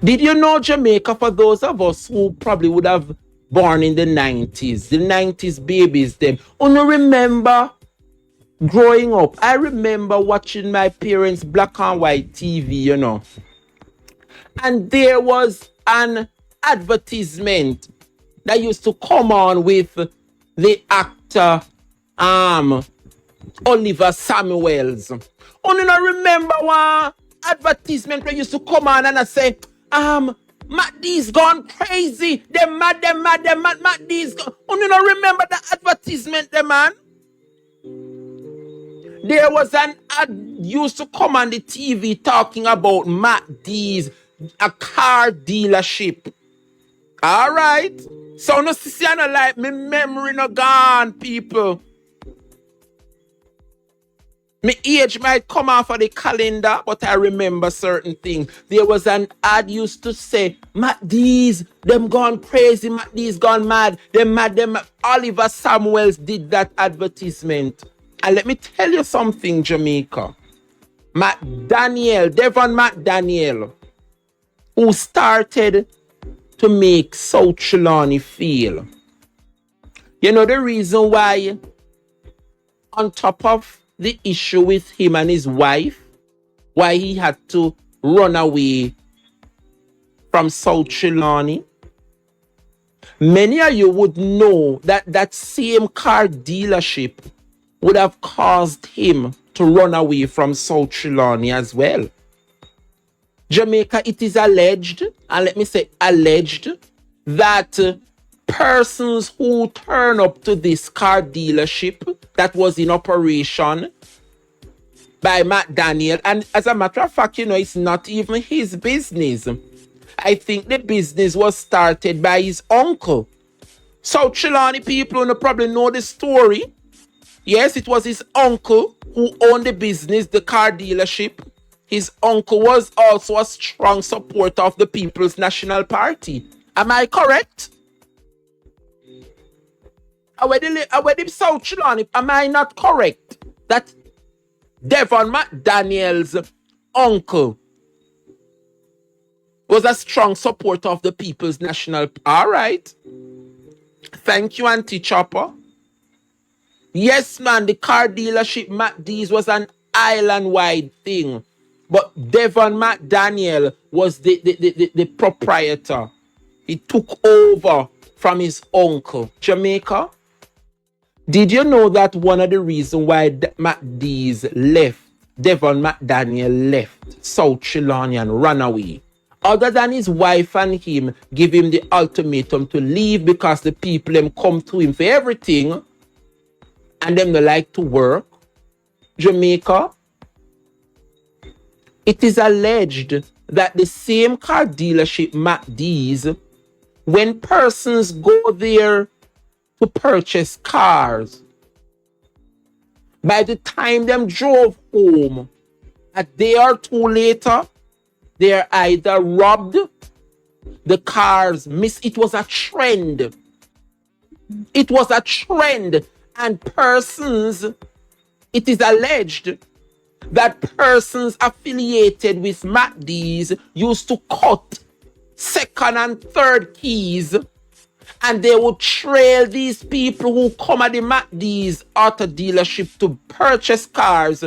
Did you know, Jamaica, for those of us who probably would have born in the 90s babies, them. Only remember growing up, I remember watching my parents' black and white TV, you know. And there was an advertisement that used to come on with the actor Oliver Samuels. Only not remember one advertisement that used to come on and I say, Matt D's gone crazy. Them mad. Matt D's gone. Only not remember the advertisement, the man. There was an ad used to come on the TV talking about Matt D's, a car dealership. All right. So no see no like me memory no gone, people. My age might come off of the calendar, but I remember certain things. There was an ad used to say, Matt D's, them gone crazy, Matt D's gone mad. Them mad. Oliver Samuels did that advertisement. And let me tell you something, Jamaica. Devon McDaniel, who started to make South Trelawney fail. You know the reason why, on top of the issue with him and his wife, why he had to run away from South Trelawney? Many of you would know that that same car dealership would have caused him to run away from South Trelawney as well. Jamaica, it is alleged, and let me say alleged, that persons who turn up to this car dealership that was in operation by McDaniel, and as a matter of fact, you know, it's not even his business. I think the business was started by his uncle. South Trelawney people who probably know the story. Yes, it was his uncle who owned the business, the car dealership. His uncle was also a strong supporter of the People's National Party. Am I correct? Away South Trelawney, am I not correct? That Devon McDaniel's uncle was a strong supporter of the People's National Party. All right. Thank you, Auntie Chopper. Yes, man, the car dealership Matt D's was an island-wide thing. But Devon McDaniel was the proprietor. He took over from his uncle. Jamaica, did you know that one of the reasons why Matt D's left, Devon McDaniel left South Trelawney and ran away, other than his wife and him give him the ultimatum to leave because the people them come to him for everything and them they like to work? Jamaica, it is alleged that the same car dealership Matt D's, when persons go there to purchase cars, by the time them drove home, a day or two later, they're either robbed, the cars miss. It was a trend. It was a trend. And persons, it is alleged that persons affiliated with Matt D's used to cut second and third keys, and they would trail these people who come at the Matt D's auto dealership to purchase cars,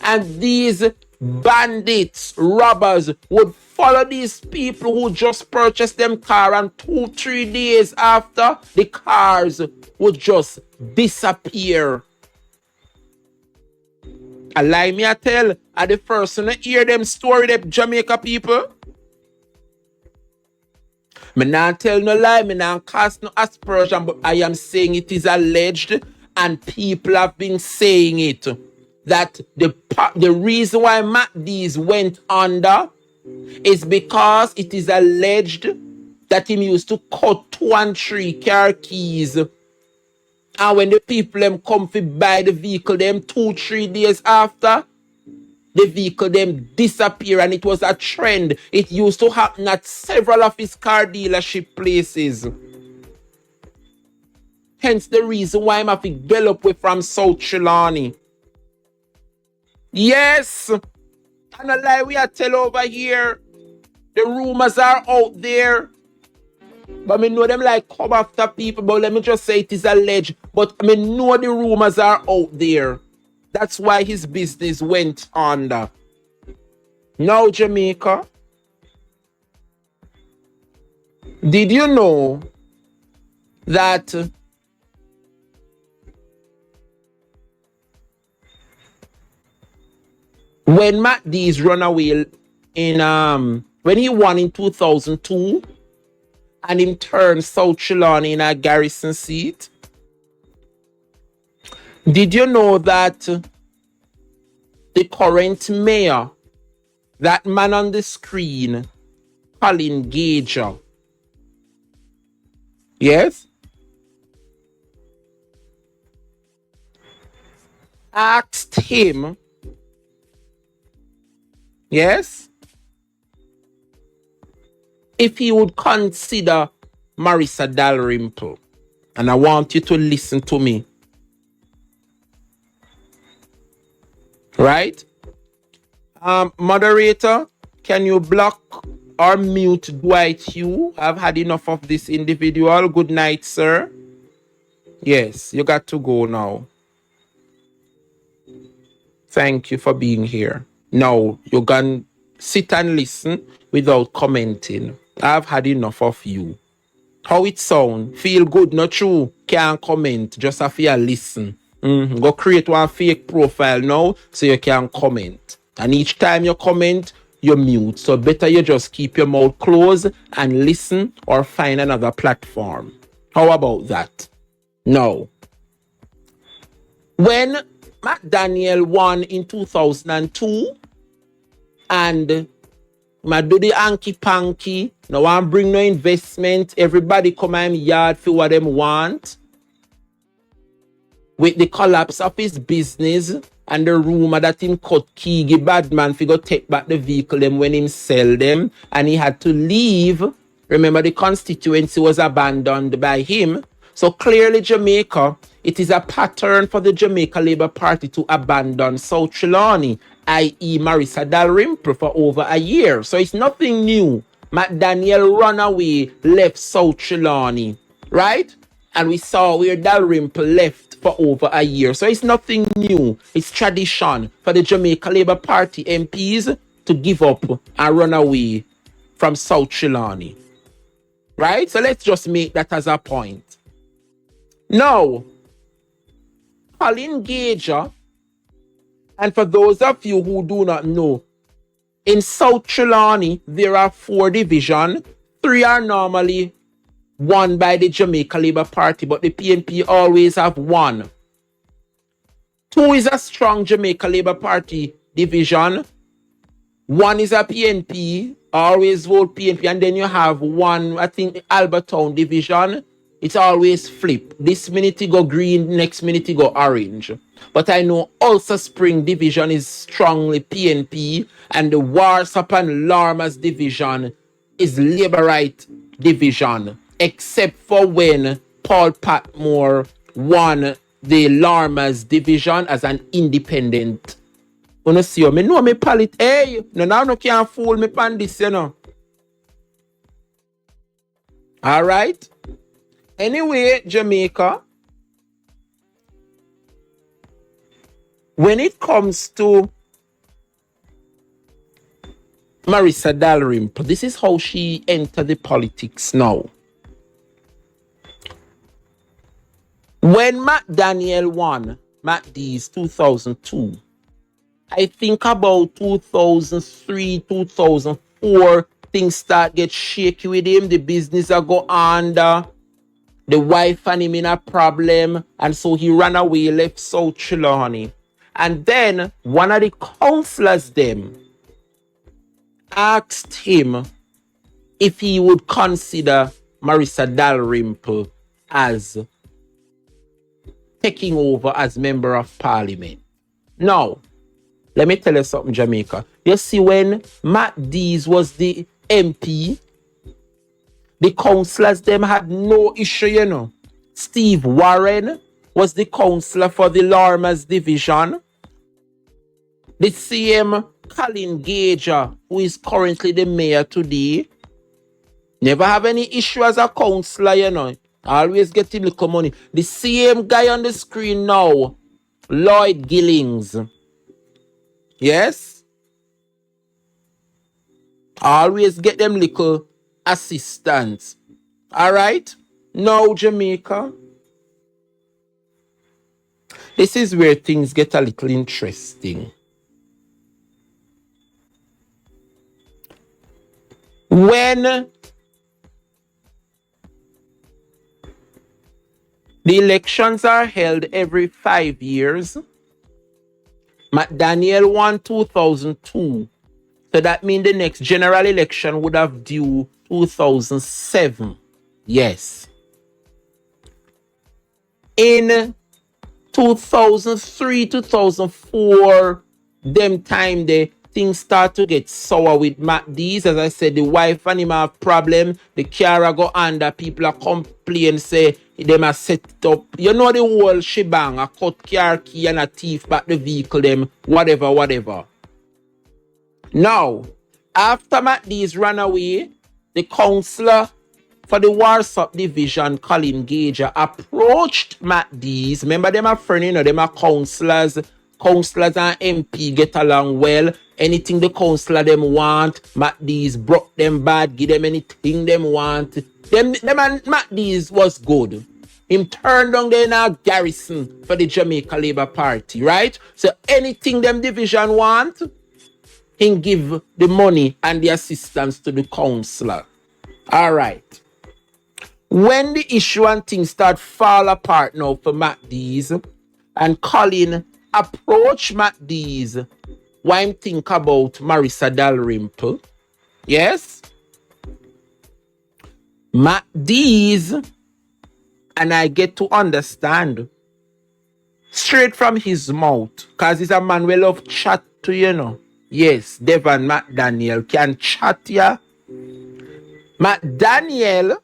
and these bandits, robbers would follow these people who just purchased them car, and 2-3 days after, the cars would just disappear. A lie me I tell, are the first to hear them story, the Jamaica people. Me not tell no lie, me not cast no aspersion, but I am saying it is alleged, and people have been saying it, that the reason why MacD's went under is because it is alleged that he used to cut 2 and 3 car keys, and when the people them come to buy the vehicle them 2-3 days after, the vehicle them disappear, and it was a trend. It used to happen at several of his car dealership places. Hence the reason why I'm have to develop with from South Trani. Yes, and a lie we are tell over here. The rumors are out there, but me know them like come after people. But let me just say it is alleged. But me know the rumors are out there. That's why his business went under. Now, Jamaica, did you know that when Matt D's run away in when he won in 2002 and him turned South Trelawny in a garrison seat, did you know that the current mayor, that man on the screen, Colin Gager, yes, asked him, yes, if he would consider Marissa Dalrymple. And I want you to listen to me. Right? Moderator, can you block or mute Dwight Hugh? I've had enough of this individual. Good night, sir. Yes, you got to go now. Thank you for being here. Now, you can sit and listen without commenting. I've had enough of you. How it sound? Feel good, not true? Can't comment, just have to listen. Go create one fake profile now so you can comment. And each time you comment, you mute. So better you just keep your mouth closed and listen or find another platform. How about that? Now, when McDaniel won in 2002 and I do the hanky panky, no one bring no investment, everybody come in yard for what them want. With the collapse of his business and the rumor that him cut key, give bad man figure take back the vehicle them when him sell them, and he had to leave. Remember, the constituency was abandoned by him. So clearly, Jamaica, it is a pattern for the Jamaica Labour Party to abandon South Trelawny, i.e. Marissa Dalrymple, for over a year. So it's nothing new. McDaniel run away, left South Trelawny, right? And we saw where Dalrymple left for over a year. So it's nothing new. It's tradition for the Jamaica Labour Party MPs to give up and run away from South Trelawny. Right? So let's just make that as a point. Now, Colin Gager, and for those of you who do not know, in South Trelawny, there are 4 divisions. 3 are normally won by the Jamaica Labour Party, but the PNP always have 1. 2 is a strong Jamaica Labour Party division. 1 is a PNP, always vote PNP, and then you have 1, I think, the Albertown division. It's always flip. This minute it go green, next minute it go orange. But I know Ulster Spring division is strongly PNP, and the Warsop and Larmas division is Labourite division, except for when Paul Patmore won the Larmas division as an independent. You know, see, me know me palette. Hey, no can't fool me pan this, you know. All right. Anyway, Jamaica, when it comes to Marissa Dalrymple, this is how she entered the politics now. When McDaniel won McDee's 2002, I think about 2003, 2004, things start get shaky with him. The business are go under. The wife and him in a problem. And so he ran away, left South Trelawney. And then one of the councillors them asked him if he would consider Marissa Dalrymple as taking over as member of parliament. Now, let me tell you something, Jamaica. You see, when Matt Dees was the MP, the councillors them had no issue, you know. Steve Warren was the councillor for the Lormas division. The same Colin Gager, who is currently the mayor today, never have any issue as a councillor, you know. Always getting little money. The same guy on the screen now, Lloyd Gillings. Yes? Always get them little assistants. Alright? Now, Jamaica. This is where things get a little interesting. When the elections are held every 5 years, McDaniel won 2002. So that means the next general election would have due 2007. Yes. In 2003, 2004, them time there, things start to get sour with Matt Dees. As I said, the wife and him have problem. The car go under. People are complain, say them are set it up. You know the whole shebang. A cut car key and a thief back the vehicle them. Whatever. Now, after Matt Dees ran away, the councillor for the Warsaw division, Colin Gager, approached Matt Dees. Remember, them are friends, you know, them are councillors. Councillors and MP get along well. Anything the councillor them want, Matt Dees broke them bad, give them anything them want. Them and Matt Dees was good. Him turned down there in a garrison for the Jamaica Labour Party, right? So anything them division want, him give the money and the assistance to the councillor. All right. When the issue and things start fall apart now for Matt Dees, and Colin approach Matt Dees, why him think about Marissa Dalrymple? Yes? Matt Dees, and I get to understand straight from his mouth, because he's a man we love chat to, you know. Yes, Devon McDaniel can chat ya. McDaniel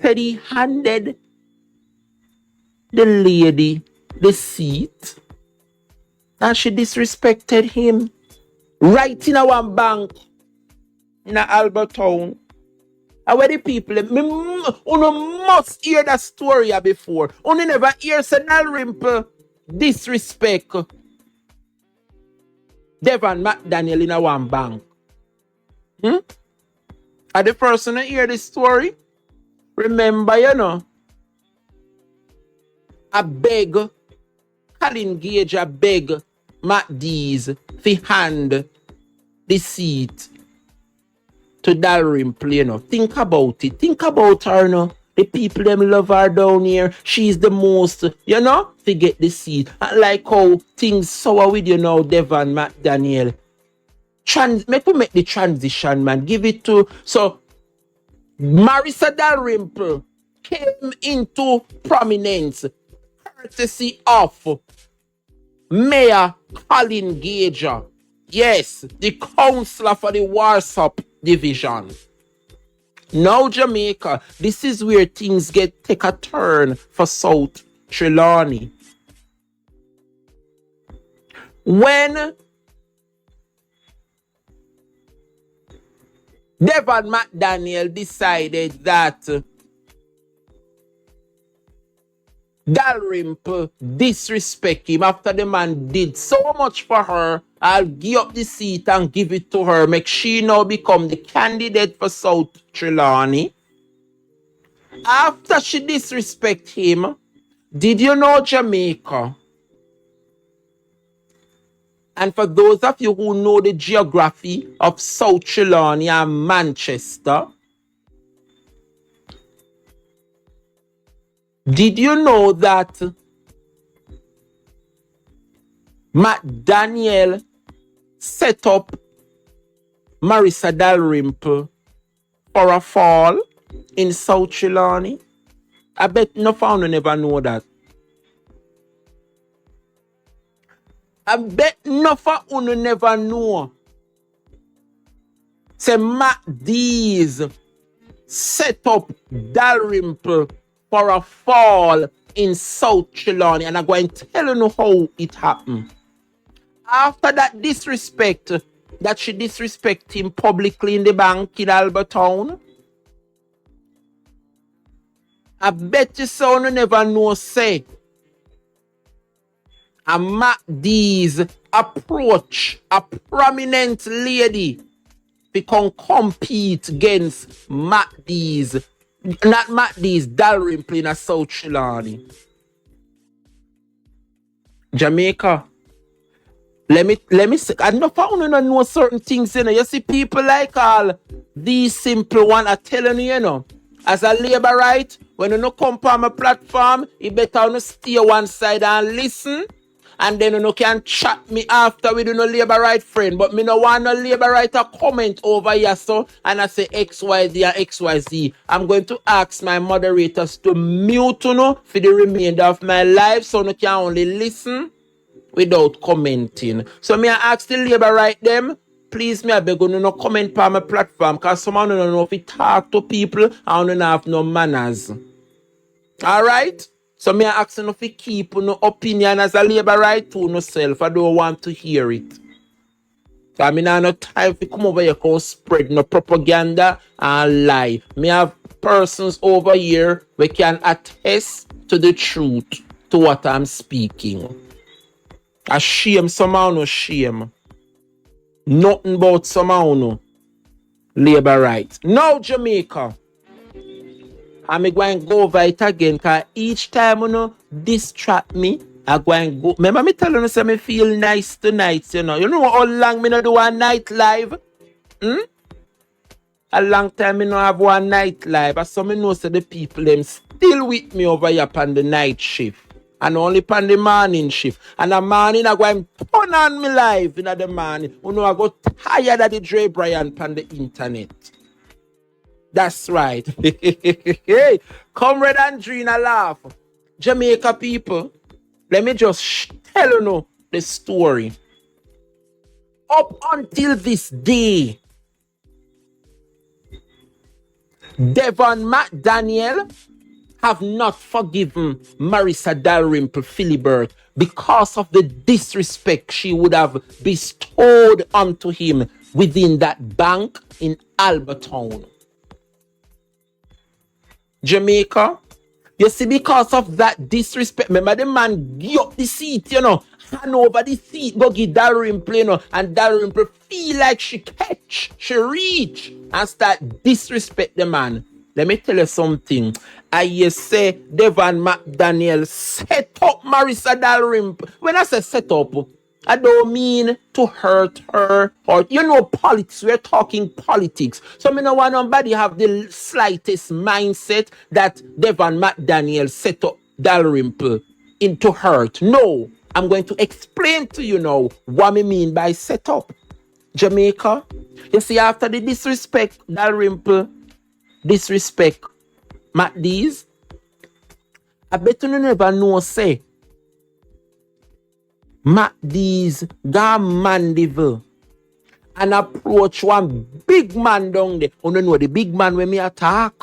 said he handed the lady the seat and she disrespected him right in our bank in Albert Town. And where the people, you must hear that story before. You never hear Dalrymple disrespect Devon McDaniel in our bank. Are the person that hear this story? Remember, you know, I beg Colin Gage, I beg Matt Dees to hand the seat to Dalrymple, you know. Think about it. Think about her, you know. The people them love her down here. She's the most, you know, to get the seat. And like how things sour with you now, Devon McDaniel. Make the transition, man. Give it to... So, Marissa Dalrymple came into prominence courtesy of Mayor Colin Gager. Yes, the councillor for the Warsaw division. Now, Jamaica, this is where things take a turn for South Trelawney. When Devon McDaniel decided that Dalrymple disrespect him after the man did so much for her. I'll give up the seat and give it to her. Make she now become the candidate for South Trelawney. After she disrespect him, did you know Jamaica? And for those of you who know the geography of South Trelawney and Manchester, did you know that McDaniel set up Marissa Dalrymple for a fall in South Trelawney? I bet no founder never know that. I bet no founder never know. Say Matt Dees set up Dalrymple for a fall in South Trelawney, and I'm going to tell you how it happened. After that disrespect, that she disrespect him publicly in the bank in Albertown, I bet you son never know say. And Matt Dees approach a prominent lady to compete against Matt Dees. Not Matt Dees, Dalrymple in a South Trelawney. Jamaica. Let me say, I know found you know certain things, you know. You see people like all these simple one are telling you, you know, as a labor right, when you no come on my platform, you better not stay one side and listen. And then you know can chat me after with no labor right friend. But me no want no labor right a comment over here, so and I say XYZ and XYZ. I'm going to ask my moderators to mute you know, for the remainder of my life, so you can only listen without commenting. So me I ask the labor right them, please me I beg you no comment on my platform, because some of you don't know if you talk to people and you don't have no manners. Alright? So me I ask you if you keep no opinion as a labor right to yourself. I don't want to hear it. I mean I no time to come over here and spread no propaganda and lie. Me have persons over here we can attest to the truth to what I'm speaking. A shame somehow no shame. Nothing about somehow no labor right. Now Jamaica. I'm going to go over it again because each time you know distract me, I'm going to go. Remember me telling you say me feel nice tonight, you know. You know how long me no do a night live? A long time me no have one night live. And so me know say the people them still with me over here on the night shift. And only on the morning shift. And the morning I go and turn on me live in the morning. You know I go tired of the Dre Bryan on the internet. That's right. Hey, Comrade Andrina laugh. Jamaica people, let me just tell you know the story. Up until this day, Devon McDaniel have not forgiven Marissa Dalrymple Philibert because of the disrespect she would have bestowed onto him within that bank in Albertown. Jamaica, you see, because of that disrespect, remember the man give up the seat, you know, hand over the seat, go give Dalrymple, you know, and Dalrymple feel like she catch, she reach, and start disrespect the man. Let me tell you something. I say Devon McDaniel set up Marissa Dalrymple. When I say set up, I don't mean to hurt her or, you know, politics. We're talking politics. So me no want nobody have the slightest mindset that Devon McDaniel set up Dalrymple into hurt. No, I'm going to explain to you now what me mean by set up. Jamaica, you see, after the disrespect Dalrymple, disrespect Matt Dees, I bet you never know say Matt Dees gone Mandeville and approach one big man down there. You know the big man when me attack.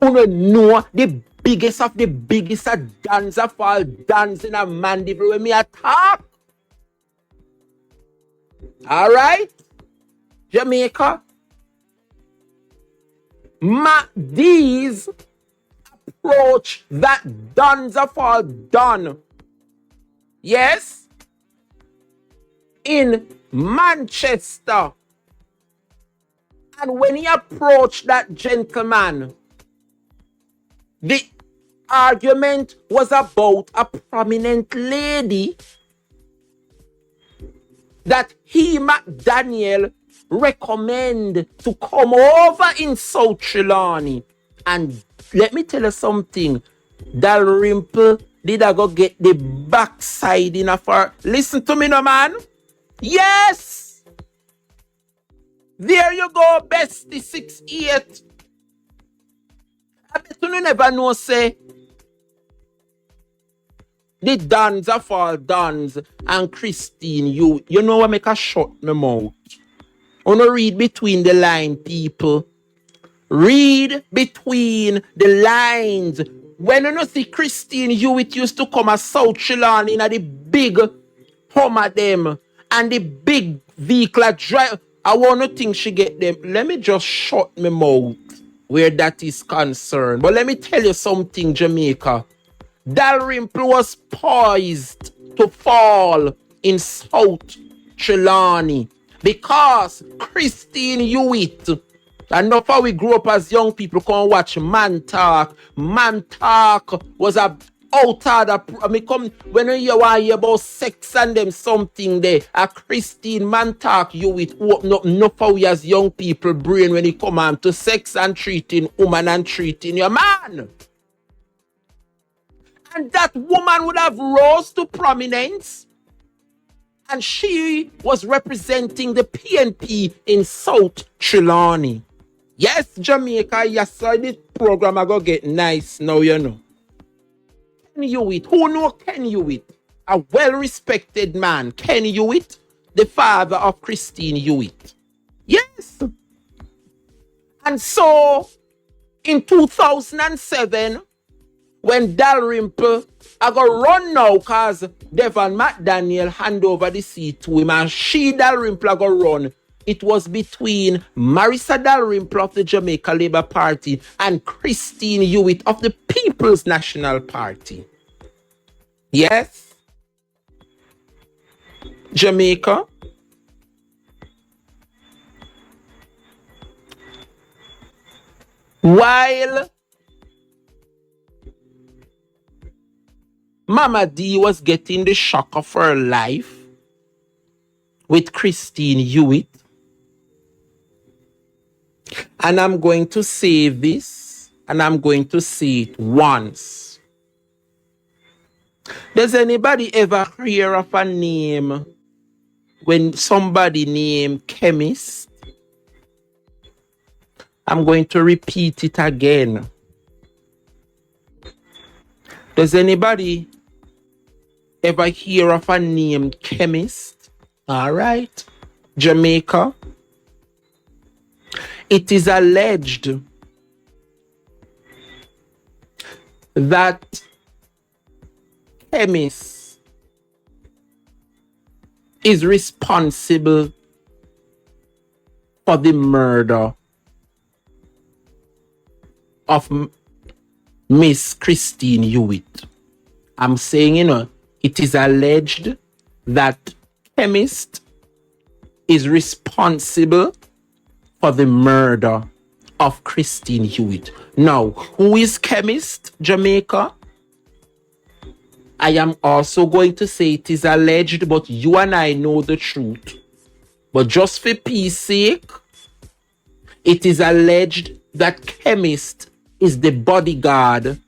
You know the biggest of the biggest dance of all dance in a Mandeville when me attack. Alright? Jamaica. Matt Dees approach that dons of all done. Yes? In Manchester. And when he approached that gentleman, the argument was about a prominent lady that he, McDaniel, recommend to come over in South Trelawney. And let me tell you something. Dalrymple did I go get the backside in of her. Listen to me, no man. Yes. There you go, bestie 6'8". I bet you never know, say, the Dons of all Dons and Christine, you know what make a shut my mouth. I want to read between the line, people. Read between the lines. When you see Christine Hewitt used to come as South Trelawney in the big Hummer them and the big vehicle drive, I want to think she get them. Let me just shut my mouth where that is concerned. But let me tell you something, Jamaica. Dalrymple was poised to fall in South Trelawney because Christine Hewitt, and not how we grew up as young people, come watch Man Talk. Man Talk was a when you want to hear about sex and them something there, a Christine Man Talk Hewitt open up enough how we as young people brain when it come on to sex and treating woman and treating your man. And that woman would have rose to prominence. And she was representing the PNP in South Trelawney. Yes, Jamaica, yes, sir. This program I go get nice now, you know. Ken Hewitt. Who know Ken Hewitt? A well-respected man. Ken Hewitt, the father of Christine Hewitt. Yes. And so, in 2007, when Dalrymple, I go run now because Devon McDaniel hand over the seat to him and Dalrymple, I go run. It was between Marissa Dalrymple of the Jamaica Labour Party and Christine Hewitt of the People's National Party. Yes? Jamaica? While Mama D was getting the shock of her life with Christine Hewitt. And I'm going to say this, and I'm going to say it once. Does anybody ever hear of a name when somebody named Chemist? I'm going to repeat it again. Does anybody ever hear of a name Chemist? All right. Jamaica. It is alleged that Chemist is responsible for the murder of Miss Christine Hewitt. I'm saying, it is alleged that Chemist is responsible for the murder of Christine Hewitt. Now, who is Chemist, Jamaica? I am also going to say it is alleged, but you and I know the truth. But just for peace sake, it is alleged that Chemist is the bodyguard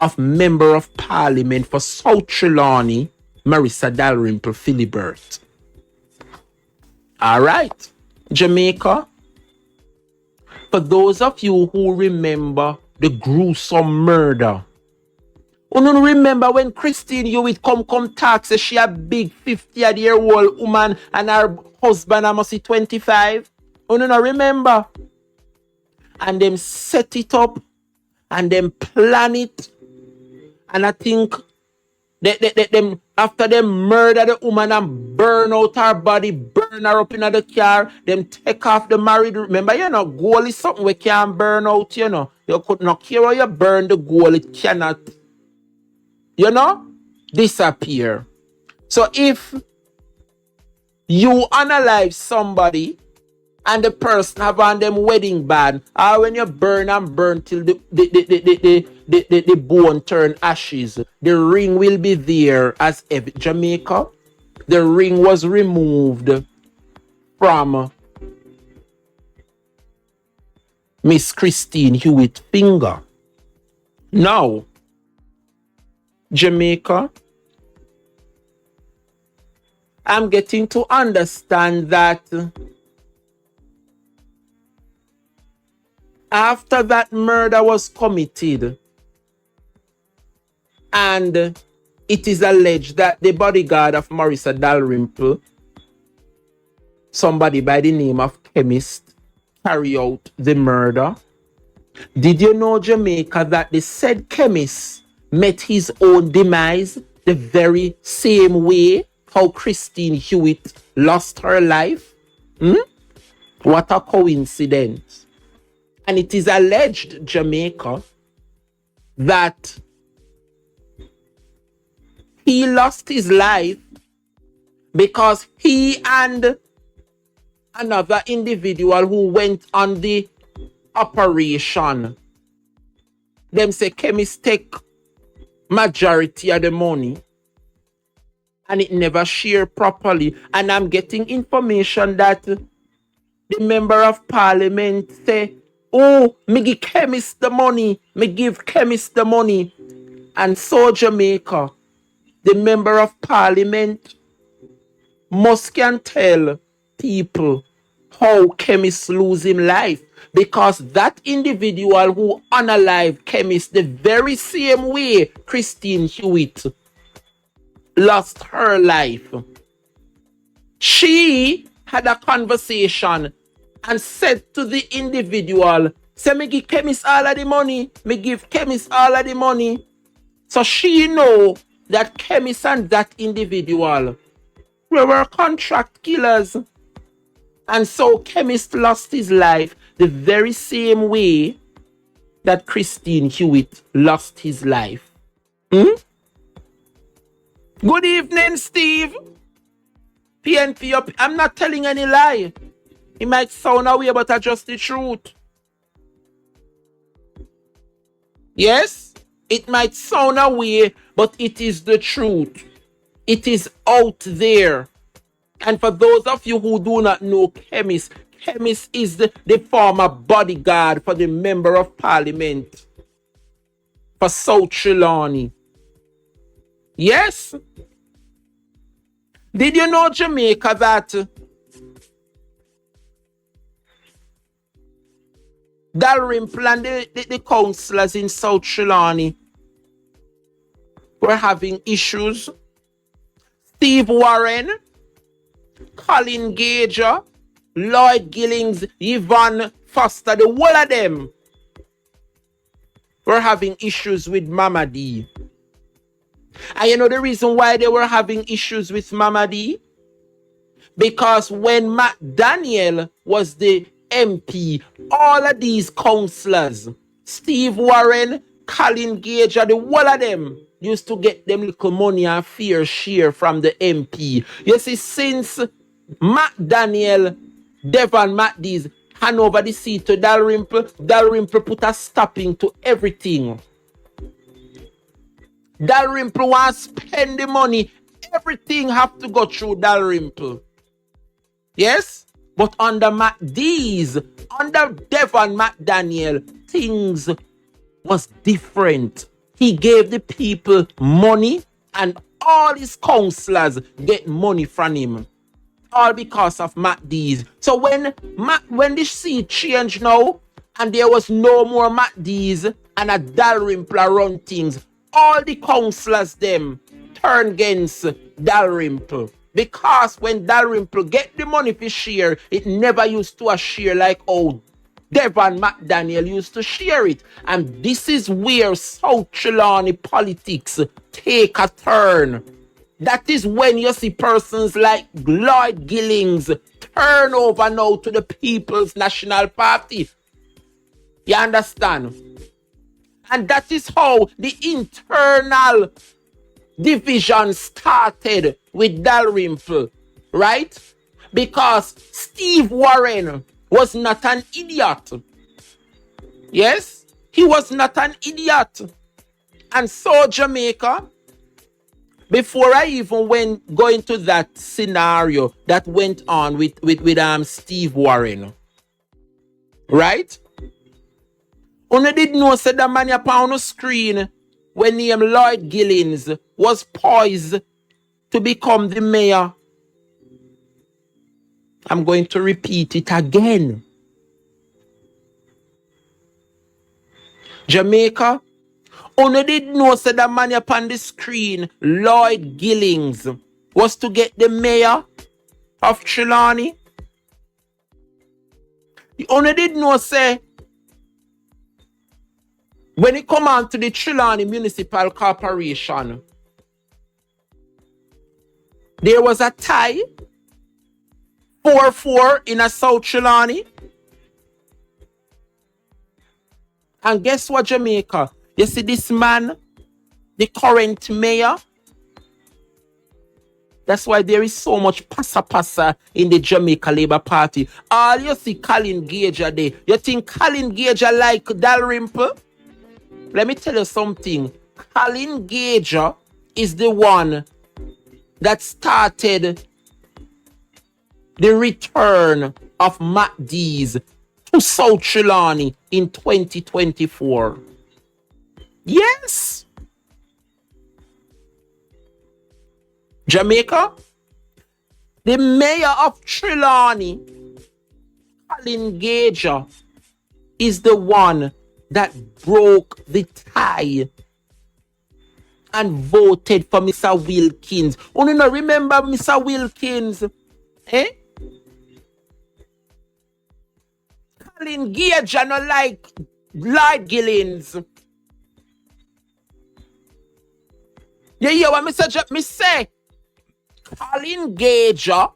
of Member of Parliament for South Trelawney, Marissa Dalrymple Philibert. All right, Jamaica. For those of you who remember the gruesome murder, you don't remember when Christine Hewitt come talk, say she a big 50-year-old woman and her husband I must be 25? You don't remember? And them set it up and them plan it. And I think them after them murder the woman and burn out her body, burn her up in the car, them take off the married. Remember, gold is something we can't burn out, You could not care how you burn the gold, it cannot, disappear. So if you unalive somebody and the person have on them wedding band, or when you burn and burn till the bone turn ashes, the ring will be there as Jamaica. The ring was removed from Miss Christine Hewitt's finger. Now, Jamaica, I'm getting to understand that after that murder was committed, and it is alleged that the bodyguard of Marissa Dalrymple, somebody by the name of Chemist, carry out the murder. Did you know, Jamaica, that the said Chemist met his own demise the very same way how Christine Hewitt lost her life? What a coincidence. And it is alleged, Jamaica, that he lost his life because he and another individual who went on the operation, them say Chemist take majority of the money and it never shared properly. And I'm getting information that the member of parliament say, oh, me give Chemist the money, me give Chemist the money. And so, Jamaica, the member of parliament must can tell people how Chemist lose him life, because that individual who unalive Chemist the very same way Christine Hewitt lost her life. She had a conversation and said to the individual, say me give Chemist all of the money, me give Chemist all of the money. So she know that Chemist and that individual were contract killers. And so Chemist lost his life the very same way that Christine Hewitt lost his life. Good evening, Steve. PNP up. I'm not telling any lie. It might sound away, but I just the truth. Yes, it might sound away, but it is the truth. It is out there. And for those of you who do not know Chemist, Chemist is the former bodyguard for the member of parliament for South Trelawney. Yes. Did you know, Jamaica, that Dalrymple and the councillors in South Trelawney were having issues? Steve Warren, Colin Gager, Lloyd Gillings, Yvonne Foster, the whole of them were having issues with Mama D. And you know the reason why they were having issues with Mama D? Because when McDaniel was the MP, all of these councillors, Steve Warren, Colin Gager, the whole of them used to get them little money and fair share from the MP. You see, since McDaniel, Devon McDaniel hand over the seat to Dalrymple, Dalrymple put a stopping to everything. Dalrymple wants to spend the money. Everything have to go through Dalrymple. Yes? But under McDee's, under Devon McDaniel, things was different. He gave the people money and all his councillors get money from him. All because of McDee's. So when the seat changed now and there was no more McDee's and a Dalrymple run things, all the councillors them turn against Dalrymple. Because when Dalrymple get the money for share, it never used to a share like how Devon McDaniel used to share it. And this is where South Trelawney politics take a turn. That is when you see persons like Lloyd Gillings turn over now to the People's National Party. You understand? And that is how the internal division started with Dalrymple, right? Because Steve Warren was not an idiot. Yes, he was not an idiot. And so Jamaica, before I even go into that scenario that went on with Steve Warren, right? Una did know say the man upon the screen when named Lloyd Gillings was poised to become the mayor. I'm going to repeat it again. Jamaica, una did know say the man upon the screen, Lloyd Gillings, was to get the mayor of Trani. Una did know say when it come on to the Trani Municipal Corporation, there was a tie 4-4 in a South Trani. And guess what, Jamaica? You see this man, the current mayor? That's why there is so much passa in the Jamaica Labour Party. All you see Colin Gager there. You think Colin Gager like Dalrymple? Let me tell you something. Colin Gager is the one that started the return of MacD's to South Trelawney in 2024. Yes. Jamaica, the mayor of Trelawney, Colin Gager, is the one that broke the tie and voted for Mr. Wilkins. You know, remember Mr. Wilkins? Eh? Colin Gager no like Lloyd Gillings. You hear what me say? Colin Gager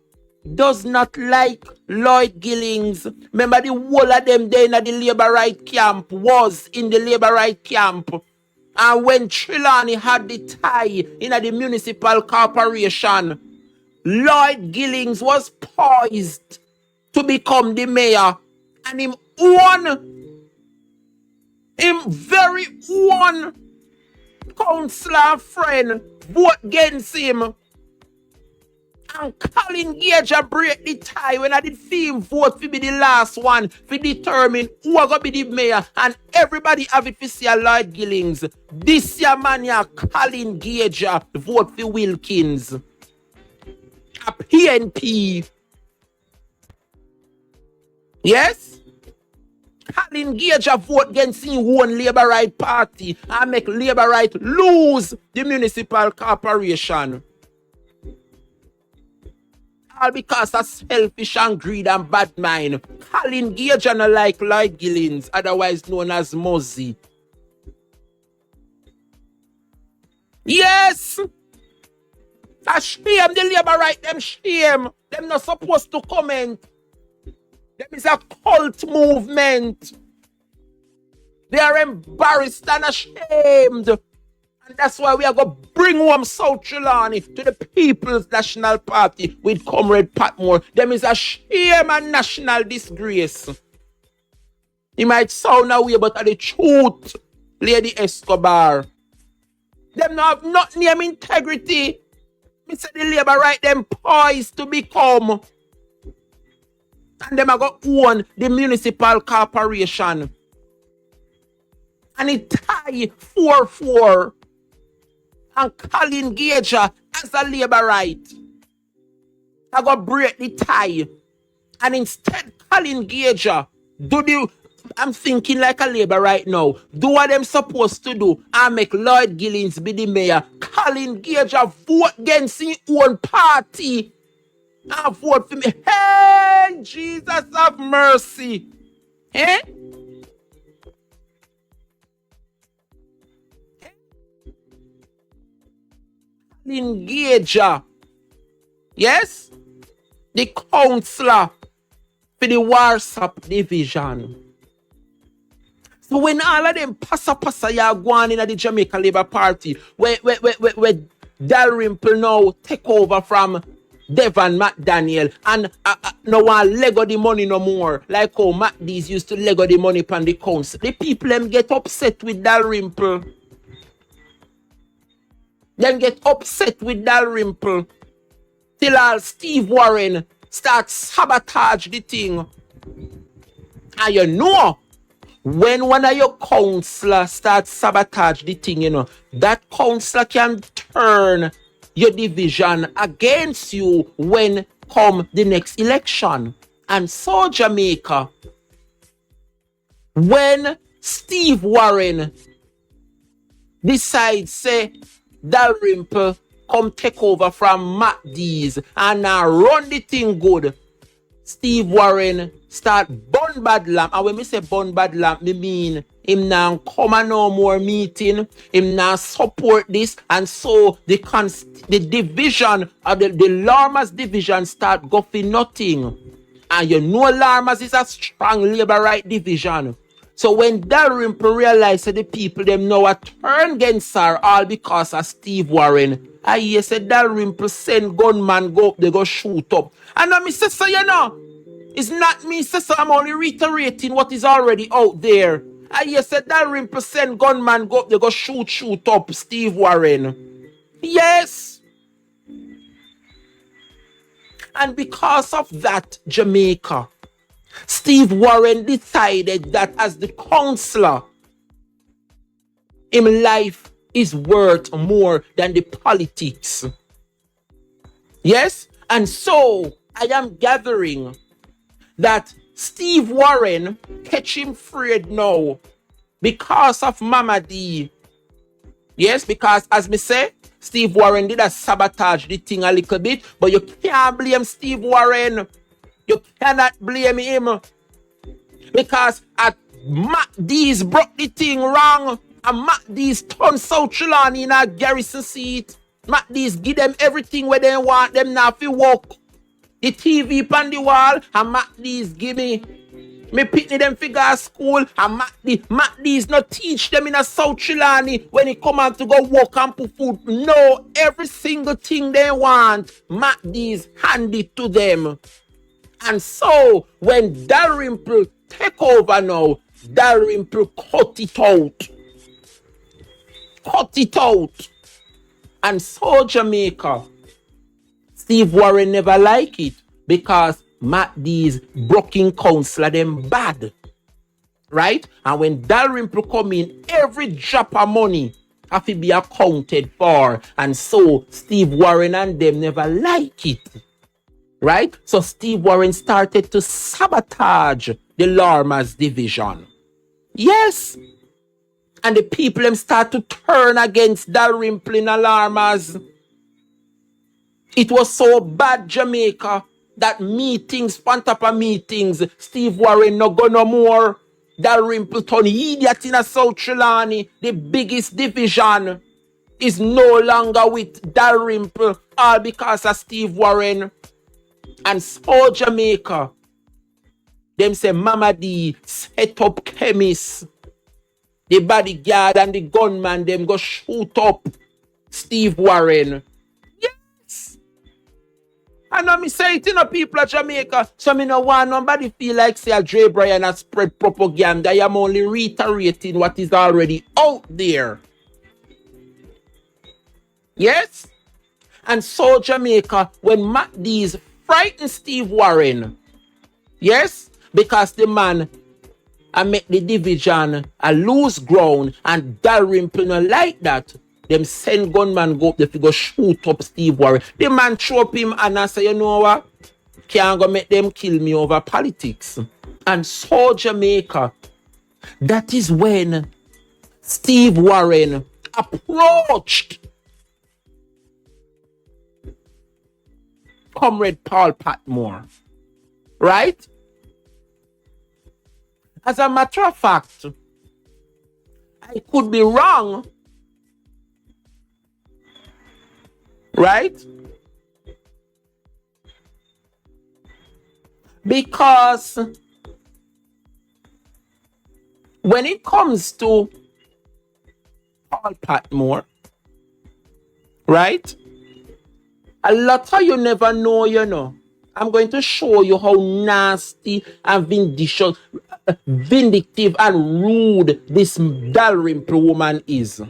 does not like Lloyd Gillings. Remember the whole of them there in the Labour Right camp was in the Labour Right camp. And when Trelawney had the tie in the municipal corporation, Lloyd Gillings was poised to become the mayor. And him very own councillor friend vote against him. And Colin Gager break the tie when I did see him vote to be the last one to determine who are going to be the mayor. And everybody have it to see a Lloyd Gillings. This year man ya Colin Gager vote for Wilkins. A PNP. Yes? Colin Gager vote against his own Labour Right party and make Labour Right lose the municipal corporation. All because of selfish and greed and bad mind. Colin Gager no like Lloyd Gillings, otherwise known as Muzzy. Yes! A shame the Labour Right, them shame. Them not supposed to comment. Them is a cult movement. They are embarrassed and ashamed. And that's why we are going to bring home South Trelawney to the People's National Party with Comrade Patmore. Them is a shame and national disgrace. It might sound away, but the truth, Lady Escobar. Them not have nothing name integrity. Me say the Labour Right them poised to become. And them are going to own the municipal corporation. And it tie 4-4. And Colin Gager as a Labour Right I got break the tie. And instead Colin Gager I'm thinking like a Labour right now. Do what them supposed to do and make Lloyd Gillings be the mayor. Colin Gager vote against his own party and vote for me. Hey, Jesus have mercy. Eh? Colin Gager. Yes? The councillor for the Warsop division. So when all of them passa ya go on in the Jamaica Labour Party, where Dalrymple now take over from Devon McDaniel and no one Lego the money no more. Like how MacD's used to Lego the money upon the council. The people them get upset with Dalrymple. Them get upset with Dalrymple. Till all Steve Warren starts sabotage the thing. And you know, when one of your councillors starts sabotage the thing, you know, that councillor can turn your division against you when come the next election. And so Jamaica, when Steve Warren decides say Dalrymple come take over from MacD's and run the thing good, Steve Warren start burn bad lamp. And when me say burn bad lamp, me mean him now come and no more meeting, him now support this, and so the division of the Larmas division start go for nothing. And you know Larmas is a strong labor right division. So when Dalrymple realized that the people them now a turn against her all because of Steve Warren, I hear said Dalrymple send gunman go up, they go shoot up. And I say so you know, it's not me, so I'm only reiterating what is already out there. I hear said Dalrymple send gunman go up, they go shoot up Steve Warren. Yes. And because of that, Jamaica, Steve Warren decided that as the councillor, his life is worth more than the politics. Yes? And so I am gathering that Steve Warren catch him afraid now because of Mama D. Yes, because as me say, Steve Warren did a sabotage the thing a little bit, but you can't blame Steve Warren. You cannot blame him because at MacD's broke the thing wrong and MacD's turned South Trani in a garrison seat. MacD's give them everything where they want them now if you walk. The TV on the wall and MacD's give me pitney them figure school and MacD's not teach them in a South Trani when it come out to go work and put food. No, every single thing they want, MacD's hand it to them. And so, when Dalrymple take over now, Dalrymple cut it out. Cut it out. And so, Jamaica, Steve Warren never like it because MacD's broken councillor them bad. Right? And when Dalrymple come in, every drop of money have to be accounted for. And so, Steve Warren and them never like it. Right? So Steve Warren started to sabotage the Larmas division. Yes. And the people them start to turn against Dalrymple in Larmas. It was so bad, Jamaica, that meetings, on top of meetings, Steve Warren no go no more. Dalrymple turn idiot in a South Trelawny, the biggest division, is no longer with Dalrymple, all because of Steve Warren. And so Jamaica, them say Mama D set up chemists. The bodyguard and the gunman, them go shoot up Steve Warren. Yes. I know me say it, you know, people of Jamaica. So me no want nobody feel like say a Dre Bryan has spread propaganda. I am only reiterating what is already out there. Yes. And so Jamaica, when MacD's frightened Steve Warren, yes, because the man make the division a lose ground and Dalrymple not like that, them send gunman go up there to go shoot up Steve Warren. The man throw up him and I say, you know what? Can't go make them kill me over politics. And so Jamaica, that is when Steve Warren approached Comrade Paul Patmore, right? As a matter of fact, I could be wrong, right? Because when it comes to Paul Patmore, right? A lot of you never know, you know. I'm going to show you how nasty and vindictive and rude this Dalrymple woman is.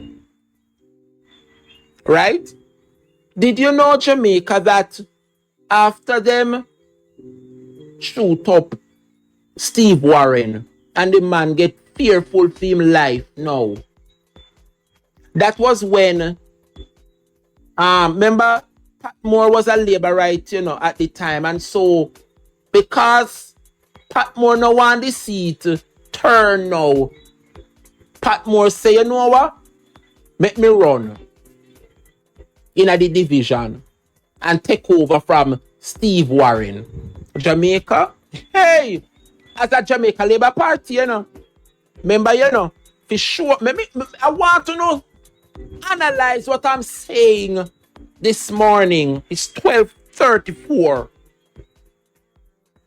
Right? Did you know, Jamaica, that after them shoot up Steve Warren and the man get fearful for him life now? That was when, remember, Patmore was a labor right, you know, at the time. And so, because Patmore no want the seat turn now, Patmore say, you know what? Make me run in the division and take over from Steve Warren. Jamaica, hey, as a Jamaica Labour Party, you know. Remember, you know, for sure, I want to know, analyze what I'm saying this morning. It's 12:34.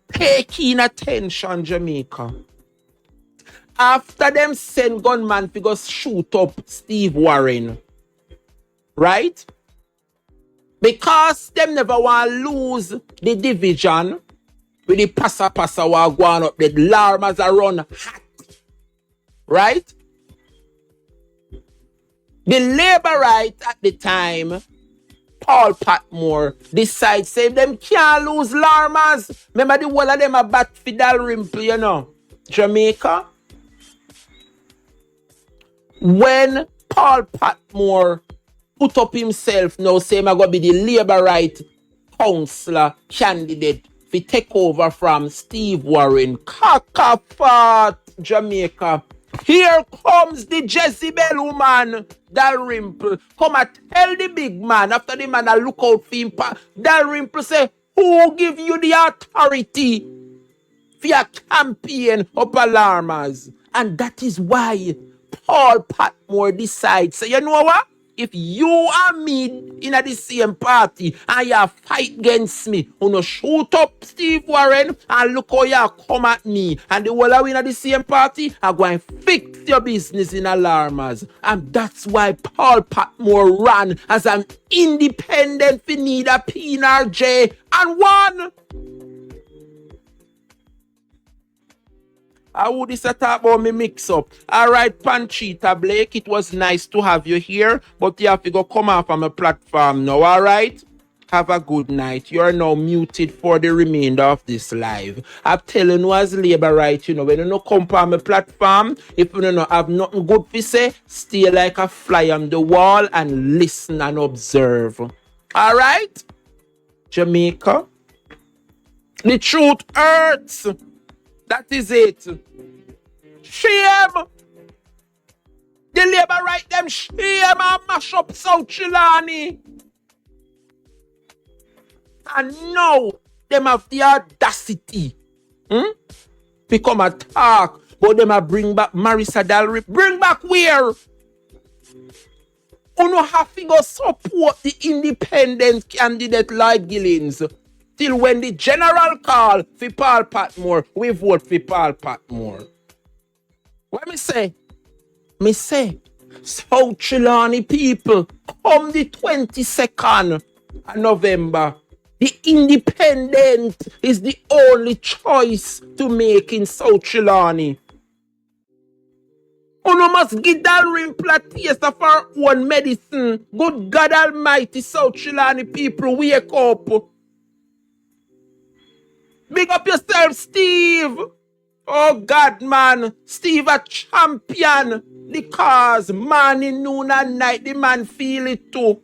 Pay keen attention, Jamaica. After them send gunman to go shoot up Steve Warren, right? Because them never want to lose the division with the passa war going up, the alarms are run hot, right? The labor right at the time, Paul Patmore, decides say them can't lose Larmas. Remember the whole of them are bat for Dalrymple, you know. Jamaica. When Paul Patmore put up himself now, saying I'm going to be the labor right councillor candidate to take over from Steve Warren. Kakafat, Jamaica. Here comes the Jezebel woman, Dalrymple. Come and tell the big man, after the man a look out for him. Dalrymple say, who give you the authority for your campaign up alarmers? And that is why Paul Patmore decides, say, you know what? If you and me in the same party and you fight against me, you know, shoot up Steve Warren and look how you come at me, and the whole of we in the same party are going to fix your business in alarmers. And that's why Paul Patmore ran as an independent for neither PNRJ and won. I would this talk about me mix up. Alright, Panchita Blake, it was nice to have you here, but you have to go come off on my platform now, alright? Have a good night. You are now muted for the remainder of this live. I'm telling you as labor right, you know, when you don't come on my platform, if you don't have nothing good to say, stay like a fly on the wall and listen and observe. Alright? Jamaica? The truth hurts. That is it. Shame. The labor right them shame and mash up South Chilani. And now them have the audacity. Become a talk. But them have bring back Marissa Dalrymple. Bring back where? You don't have to go support the independent candidate like Gillins. Till when the general call for Paul Patmore, we vote for Paul Patmore. What me say? Me say, South Chilani people, come the 22nd of November, the independent is the only choice to make in South Chilani. You must give Dalrymple a taste of our own medicine. Good God Almighty, South Chilani people, wake up. Big up yourself, Steve. Oh, God, man. Steve a champion. The cause, morning, noon, and night, the man feel it too.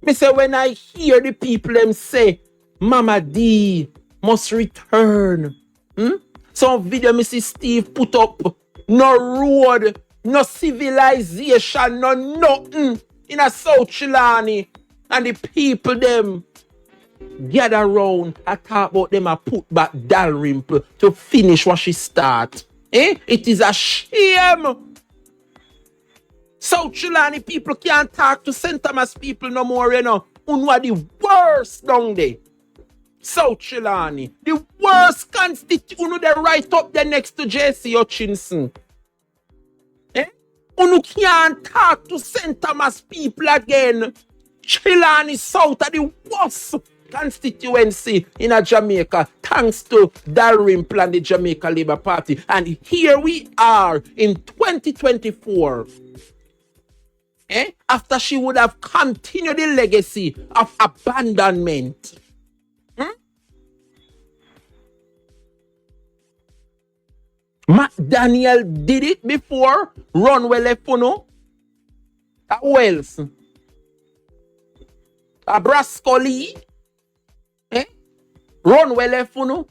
Me say, when I hear the people them say, Mama D must return. Some video me see Steve put up. No road, no civilization, no nothing in a South Chilani. And the people them gather around and talk about them and put back Dalrymple to finish what she start. It is a shame. South Chilani people can't talk to St. Thomas people no more, you know. Who are the worst down there. South Trelawny. The worst constituent they right up there next to J.C. Hutchinson. You can't talk to St. Thomas people again. Trelawny South are the worst constituency in Jamaica, thanks to Dalrymple and the Jamaica Labour Party. And here we are in 2024. After she would have continued the legacy of abandonment. McDaniel did it before. Runway left for no. Who else? Brascoli. Runway left for no.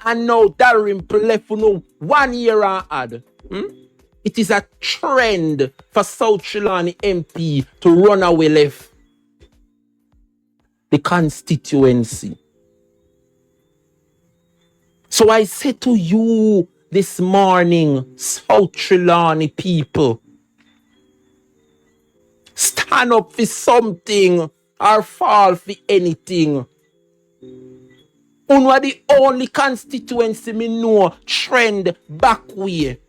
And now Dalrymple left for no 1 year and add. It is a trend for South Trelawny MP to run away left the constituency. So I say to you this morning, South Trelawny people, stand up for something or fall for anything. Are the only constituency me know trend back way.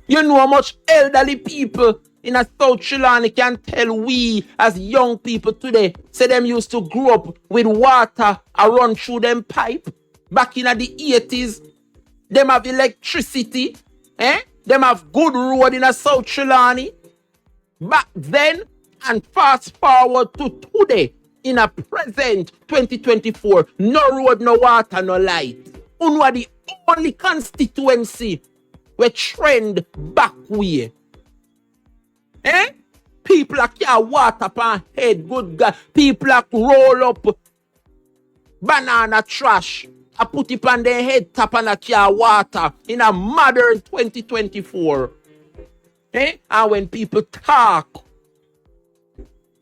You know how much elderly people in a South Trelawny can tell we as young people today, say them used to grow up with water a run through them pipe. Back in the 80s, them have electricity, them have good road in a South Trelawny. Back then, and fast forward to today, in a present 2024, no road, no water, no light. Are the only constituency where trend back way. People are carry water upon head, good God. People are roll up banana trash and put it on their head top and carry water in a modern 2024. And when people talk,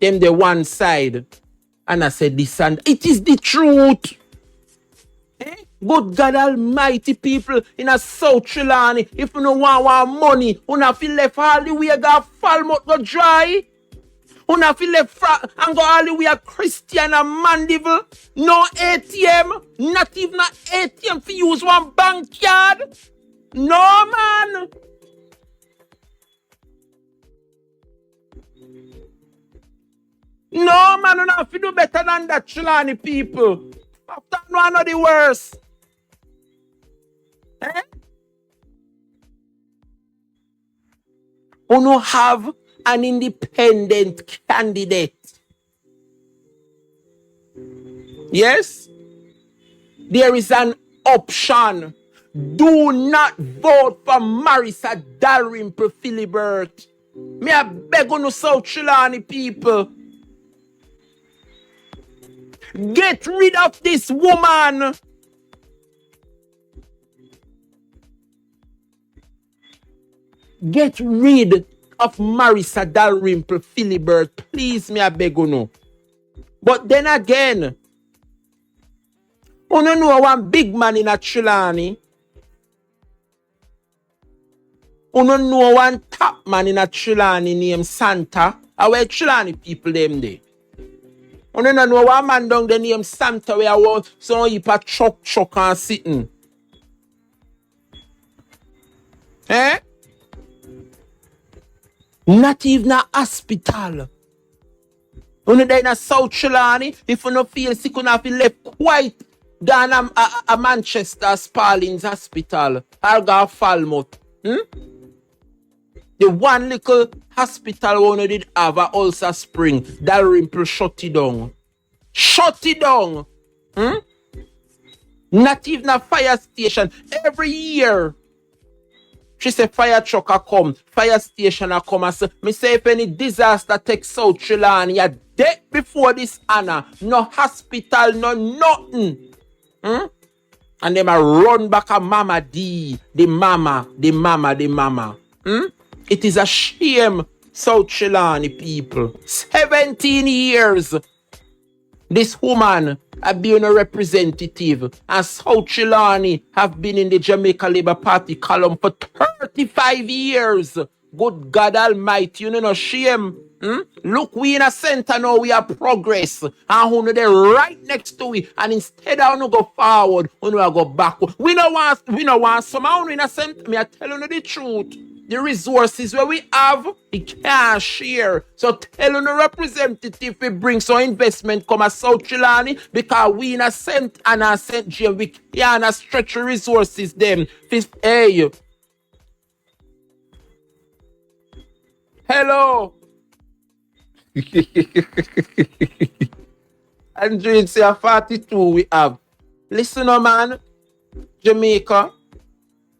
them the one side, and I said this and it is the truth. Good God Almighty, people in a South Trelawny, if you don't want money, you have to left all the way go Falmouth go dry. You have to left and go all the way a Christian and Mandeville. No ATM, not even an ATM for use one bank card. No man. No man, you have to do better than that, Trelawny people. After one of the worst. You have an independent candidate. Yes? There is an option. Do not vote for Marissa Dalrymple Philibert. Me I beg on the South Trelawny people. Get rid of this woman. Get rid of Marissa Dalrymple Philibert. Please, me I beg you no. But then again, you know one big man in a Trelawny. You know one top man in a Trelawny named Santa. Our Trelawny people them there. You don't know one man down the name Santa where I was so heap a truck and sitting. Not even a hospital. You know in a South Trelawny, if you don't feel sick, you have to left quite down a Manchester Spalding's hospital. Or go Falmouth. The one little hospital one did have a Ulcer Spring, Dalrymple shut it down. Shut it down. Not even a fire station. Every year, she said fire truck a come, fire station a come. I say, me say if any disaster takes South Trelawny, you're dead before this Anna. No hospital, no nothing. And them a run back a Mama D. The mama. It is a shame, South Trelawny people. 17 years. This woman have been a representative, and South Trelawny have been in the Jamaica Labour Party column for 35 years. Good God Almighty, you know no shame. Look, we in a center now, we have progress. And who know they right next to it. And instead of no go forward, we no go backward. We don't want somehow in a center. Me I tell you the truth. The resources where we have, we can't share. So tell you the representative we bring some investment come as South Trani because we in a cent and a St. James, we can't stretch the resources them. Hey. Hello. And during say 42 we have. Listen, man, Jamaica,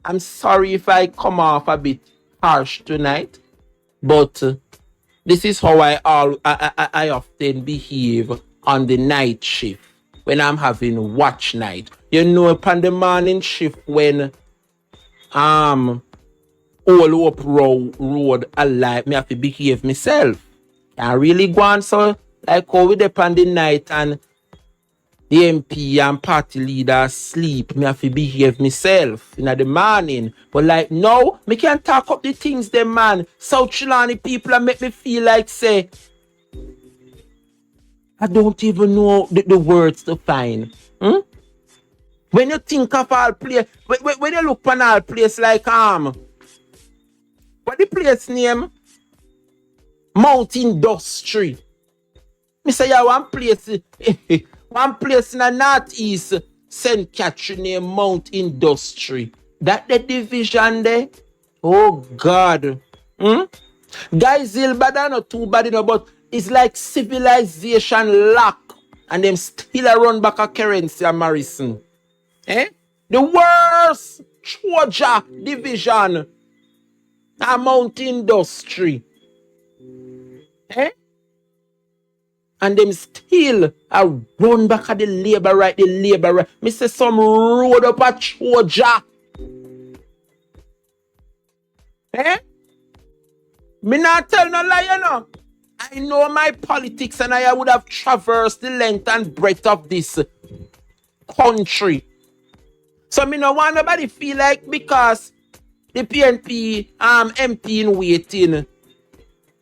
I'm sorry if I come off a bit harsh tonight, but this is how I often behave on the night shift when I'm having watch night. You know, upon the morning shift when all up road alive, me have to behave myself. I really go on so like how we depend the night and the MP and party leader sleep. Me have to behave myself in the morning. But like now, me can't talk up the things them man. South Trani people and make me feel like say I don't even know the words to find. When you think of all place, when you look on all place like what the place name? Mount Industry. Me say yeah, one place in the northeast St. Catherine named Mount Industry. That the division there? Oh God. Guys, ill bad or not too bad, but it's like civilization lack. And them still a run back a currency and Marissa. The worst Georgia division. A Mount Industry. And them still a run back at the labor right. Me say some road up at Georgia. Me not tell no lie, you know. I know my politics and I would have traversed the length and breadth of this country. So me no want nobody feel like because the PNP MP in waiting,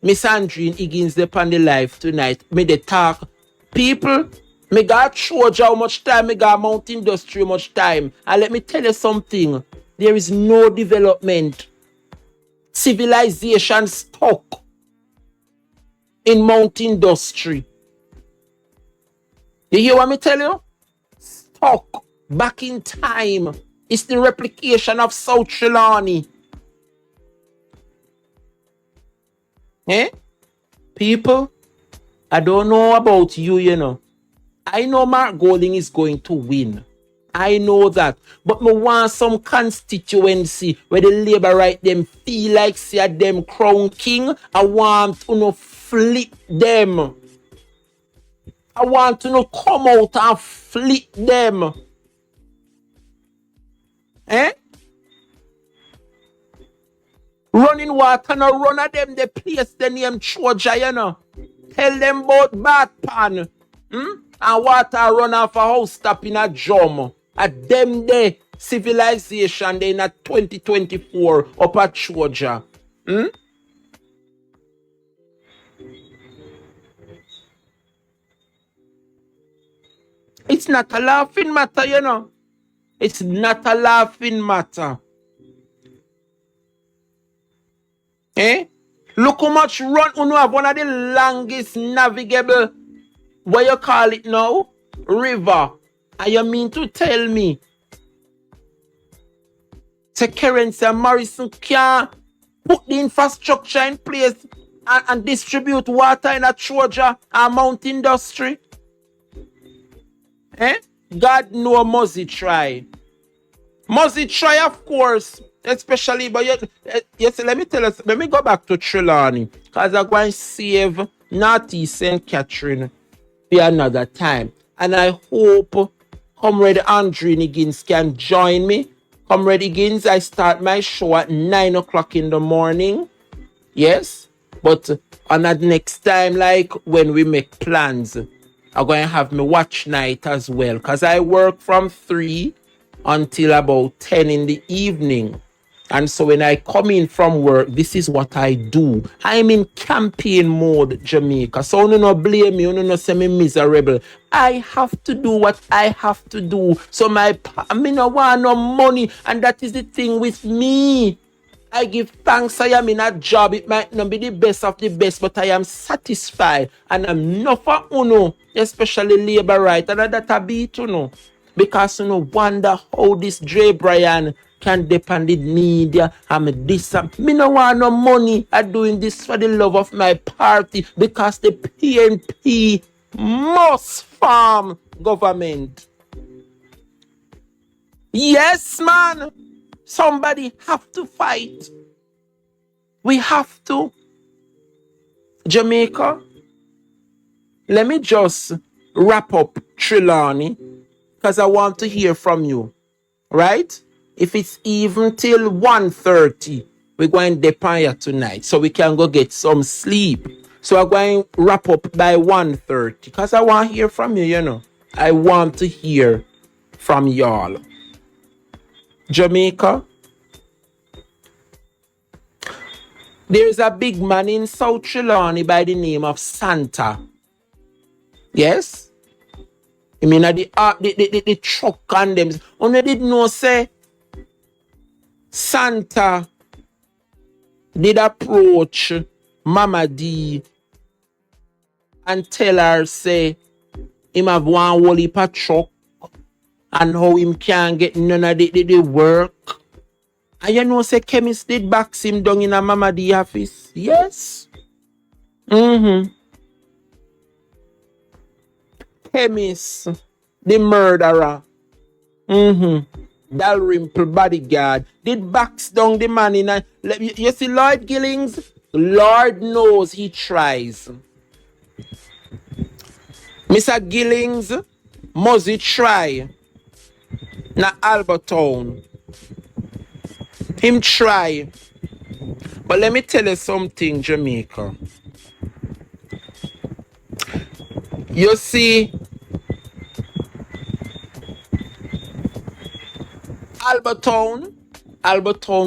Miss Andrine Higgins upon the live tonight. Me they talk. People, me got Georgia how much time, me got Mount Industry how much time. And let me tell you something. There is no development. Civilization stuck in Mount Industry. You hear what me tell you? Stuck back in time. It's the replication of South Trani. People, I don't know about you, you know. I know Mark Golding is going to win. I know that. But me want some constituency where the labor right them feel like say them crown king. I want to flip them. I want to come out and flip them. Running water, no run at them, they place the name Georgia, you know. Tell them about bad pan. And water run off a house top in a drum. At them day, civilization they in a 2024 up at Georgia. It's not a laughing matter, you know. It's not a laughing matter. Look how much run you have one of the longest navigable, what you call it now, river. And you mean to tell me the currency and Morrison can put the infrastructure in place and distribute water in a Georgia and Mount Industry? God know must try. Must try, of course. Especially, but yes, let me tell us, let me go back to Trelawney. Because I'm going to save Northeast St. Catherine for another time. And I hope Comrade Andrine Higgins can join me. Comrade Higgins, I start my show at 9 o'clock in the morning. Yes. But on that next time, like when we make plans, I'm going to have my watch night as well. Because I work from 3 until about 10 in the evening. And so when I come in from work, this is what I do. I'm in campaign mode, Jamaica. So you no blame me, you no say me miserable. I have to do what I have to do. So me no want no money, and that is the thing with me. I give thanks I am in a job. It might not be the best of the best, but I am satisfied. And I'm not for uno, especially labor right. And that a beat uno. Because you know, wonder how this Dre Brian can depend the media and this. Me no want no money. I'm doing this for the love of my party because the PNP must farm government. Yes, man. Somebody have to fight. We have to. Jamaica, let me just wrap up Trani because I want to hear from you. Right? If it's even till 1:30, we're going to depend tonight so we can go get some sleep. So I'm going to wrap up by 1:30 because I want to hear from you, you know. I want to hear from y'all. Jamaica, there's a big man in South Trelawney by the name of Santa. Yes? I mean, the truck and them. Only did know say Santa did approach Mama D and tell her say him have one whole heap of truck and how him can't get none of the work. And you know say chemist did box him down in a Mama D office. Yes. Chemist, the murderer. Dalrymple bodyguard did box down the man in a. You see Lloyd Gillings? Lord knows he tries. Mr. Gillings, must he try? Na Albertown. Him try. But let me tell you something, Jamaica. You see, Albertown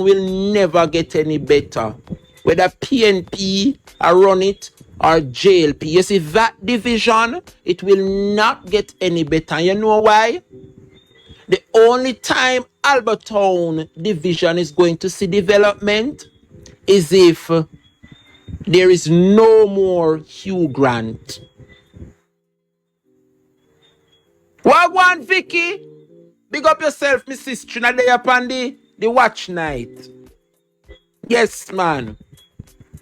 will never get any better. Whether PNP run it or JLP. You see, that division, it will not get any better. You know why? The only time Albertown division is going to see development is if there is no more Hugh Grant. Wagwan Vicky, big up yourself, Miss Sister, and they upon the watch night. Yes, man.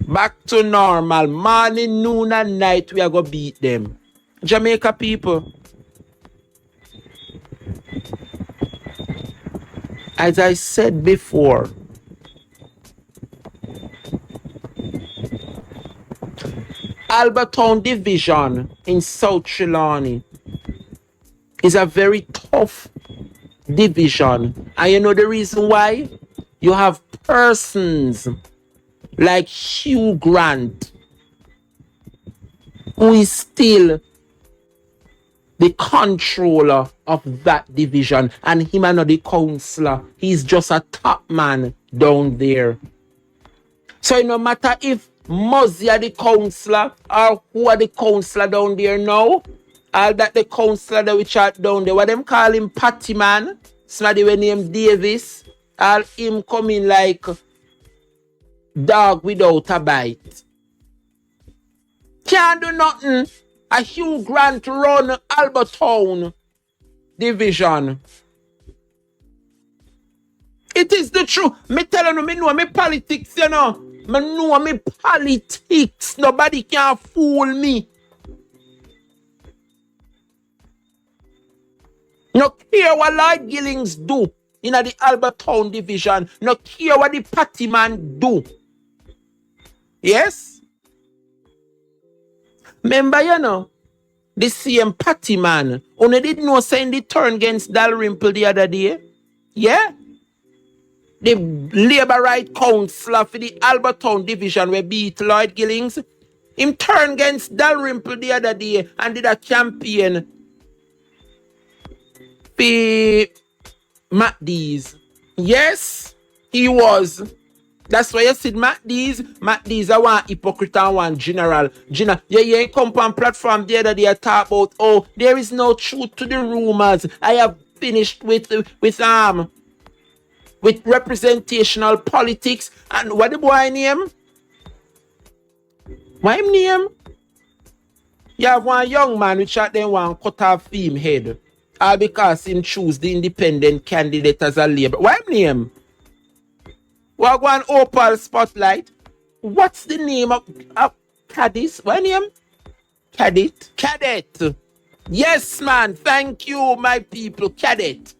Back to normal. Morning, noon, and night, we are going to beat them. Jamaica people. As I said before, Albertown division in South Trelawney is a very tough division. And you know the reason why? You have persons like Hugh Grant, who is still the controller of that division, and him and not the counselor. He's just a top man down there. So no matter if Muzzy are the counselor or who are the counselor down there now, all that the counselor that we chat down there, what them call him Patty man, somebody we name Davis, all him coming like dog without a bite. Can't do nothing. A Hugh Grant run Albertown division. It is the truth. Me telling you, me know me politics, you know. Me know me politics. Nobody can fool me. No care what Lloyd Gillings do in the Albertown division. No care what the party man do. Yes? Remember, you know, the same party man only did no send the turn against Dalrymple the other day. Yeah? The Labour Right Councillor for the Albertown division where beat Lloyd Gillings. Him turned against Dalrymple the other day and did a campaign for MacD's. Yes? He was. That's why you said Matt D's are one hypocrite and one general. Yeah, you come on platform the other day talk about, oh, there is no truth to the rumors. I have finished with representational politics. And what the boy name? Why him name? You have one young man which at them one cut off him head. All because him choose the independent candidate as a labor. Why him name? What one Opal Spotlight? What's the name of Caddis? What name? Cadet. Yes, man. Thank you, my people. Cadet.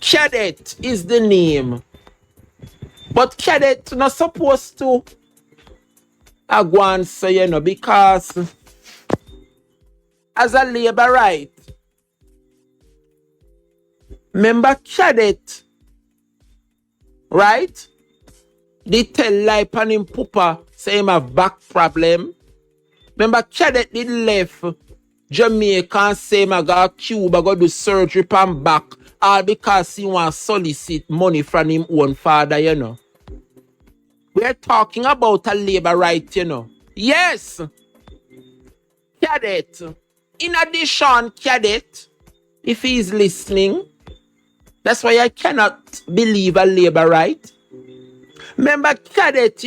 Cadet is the name. But Cadet not supposed to go and say, because as a labor right, remember Cadet, right? They tell lie pan him pooper, say him have back problem. Remember Cadet did left Jamaica and say him go Cuba, go do surgery pan back, all because he want solicit money from him own father, We're talking about a labor right, Yes. Cadet. In addition, Cadet, if he's listening, that's why I cannot believe a labor right. Remember, Cadet,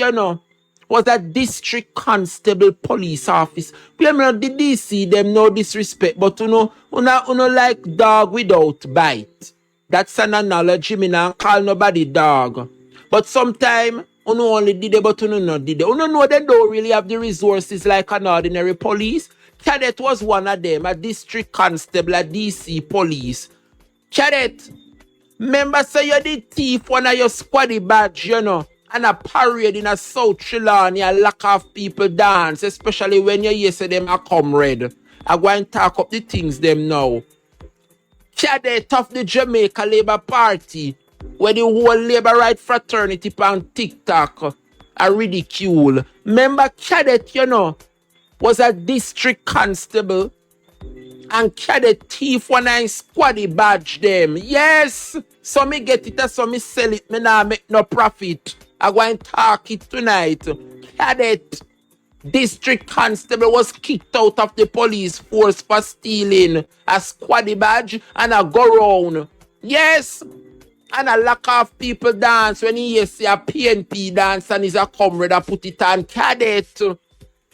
was a district constable police office. Remember, the DC, them no disrespect, but like dog without bite. That's an analogy, me not call nobody dog. But sometimes, only did it, but not did it. Know they don't really have the resources like an ordinary police. Cadet was one of them, a district constable, a DC police. Cadet, remember, say you did thief one of your squaddy badge, and a parade in a South Trelawny, a lack of people dance, especially when you hear say them a comrade. I go and talk up the things them now. Cadet of the Jamaica Labour Party, where the whole labor right fraternity on TikTok are ridicule. Remember, Cadet, was a district constable, and Cadet thief one and squaddy badge them. Yes! So me get it, so me sell it, me nah make no profit. I go and talk it tonight. Cadet district constable was kicked out of the police force for stealing a squaddy badge and a go round. Yes! And a lack of people dance when he see a PNP dance and he's a comrade, I put it on. Cadet.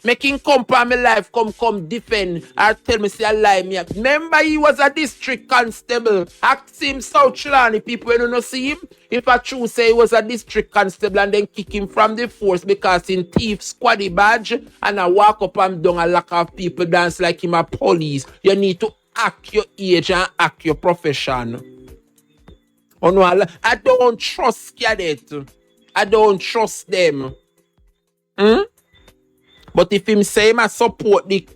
Making come for my life, come defend or tell me say I lie me. Remember he was a district constable. Ask him South Trelawny people when you don't see him. If I true say he was a district constable and then kick him from the force because in thief squaddy badge and I walk up and down a lack of people dance like him a police. You need to act your age and act your profession. Oh no, I don't trust Cadet. I don't trust them. But if him say I support the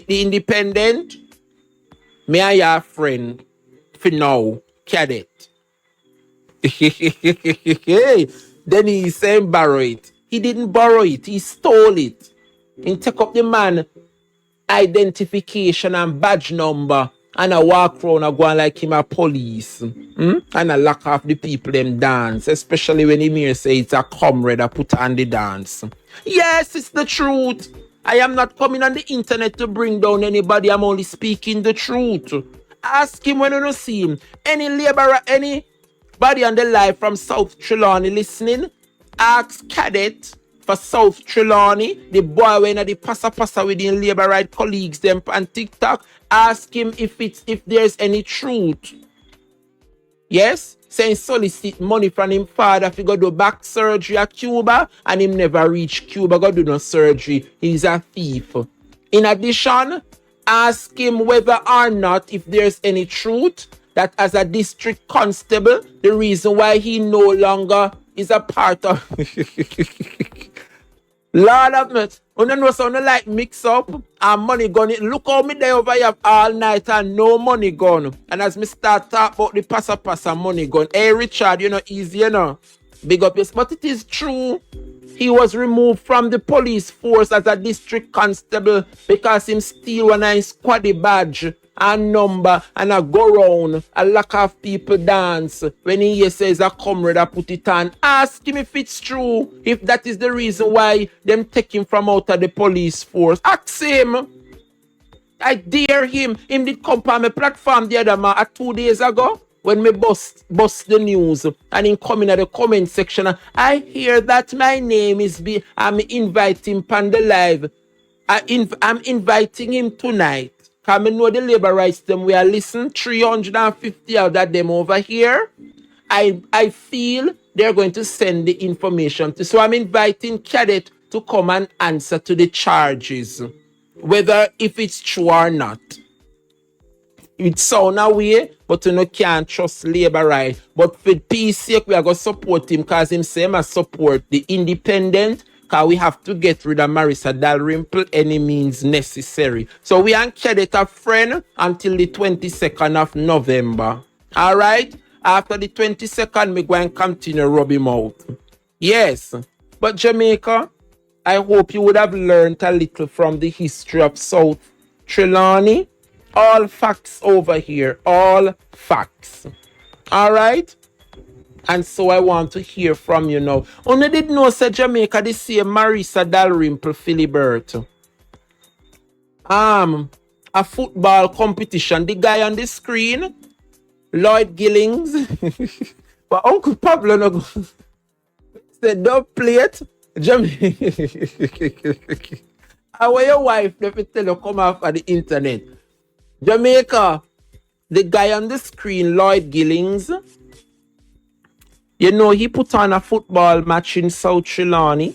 independent, me and your friend for now, Cadet. Then he saying borrow it. He didn't borrow it, he stole it. He take up the man identification and badge number and I walk around and go on like him a police. And I lock off the people them dance, especially when him here say it's a comrade I put on the dance. Yes, it's the truth. I am not coming on the internet to bring down anybody. I'm only speaking the truth. Ask him when you don't see him. Any laborer, anybody on the live from South Trelawny listening, ask Cadet for South Trelawny, the boy when the passa with the labor right colleagues them on TikTok. Ask him if there's any truth. Yes? Saying solicit money from him father if he go do back surgery at Cuba and him never reach Cuba, go do no surgery. He's a thief. In addition, ask him whether or not if there's any truth that as a district constable, the reason why he no longer is a part of Lord of mercy. You know something like mix up and money gone. Look how me there over here all night and no money gone. And as me start talk about the passa money gone. Hey Richard, easy, Big up yes. But it is true. He was removed from the police force as a district constable because him steal one of his squaddy badge and number and I go round. A lot of people dance. When he says a comrade, I put it on. Ask him if it's true. If that is the reason why them take him from out of the police force. Ask him. I dare him. Him did come on my platform the other 2 days ago when me bust the news and him come in at the comment section. I hear that my name is I'm inviting Panda Live. I'm inviting him tonight. Because I know the labor rights them we are listening 350 of them over here. I feel they're going to send the information to. So I'm inviting Cadet to come and answer to the charges. Whether if it's true or not. It sound away, but you know can't trust labor right. But for peace sake, we are going to support him because him say must support the independent because we have to get rid of Marissa Dalrymple any means necessary. So we and Cadet a friend until the 22nd of November. Alright? After the 22nd, we go and continue rub him out. Yes. But Jamaica, I hope you would have learned a little from the history of South Trani. All facts over here. All facts. All right? And so I want to hear from you now. Only did know say Jamaica the same Marissa Dalrymple Philibert. A football competition. The guy on the screen, Lloyd Gillings. But Uncle Pablo no go. Said don't play it. Jamaica. How your wife let me tell you come off of the internet. Jamaica, the guy on the screen, Lloyd Gillings, you know, he put on a football match in South Trelawney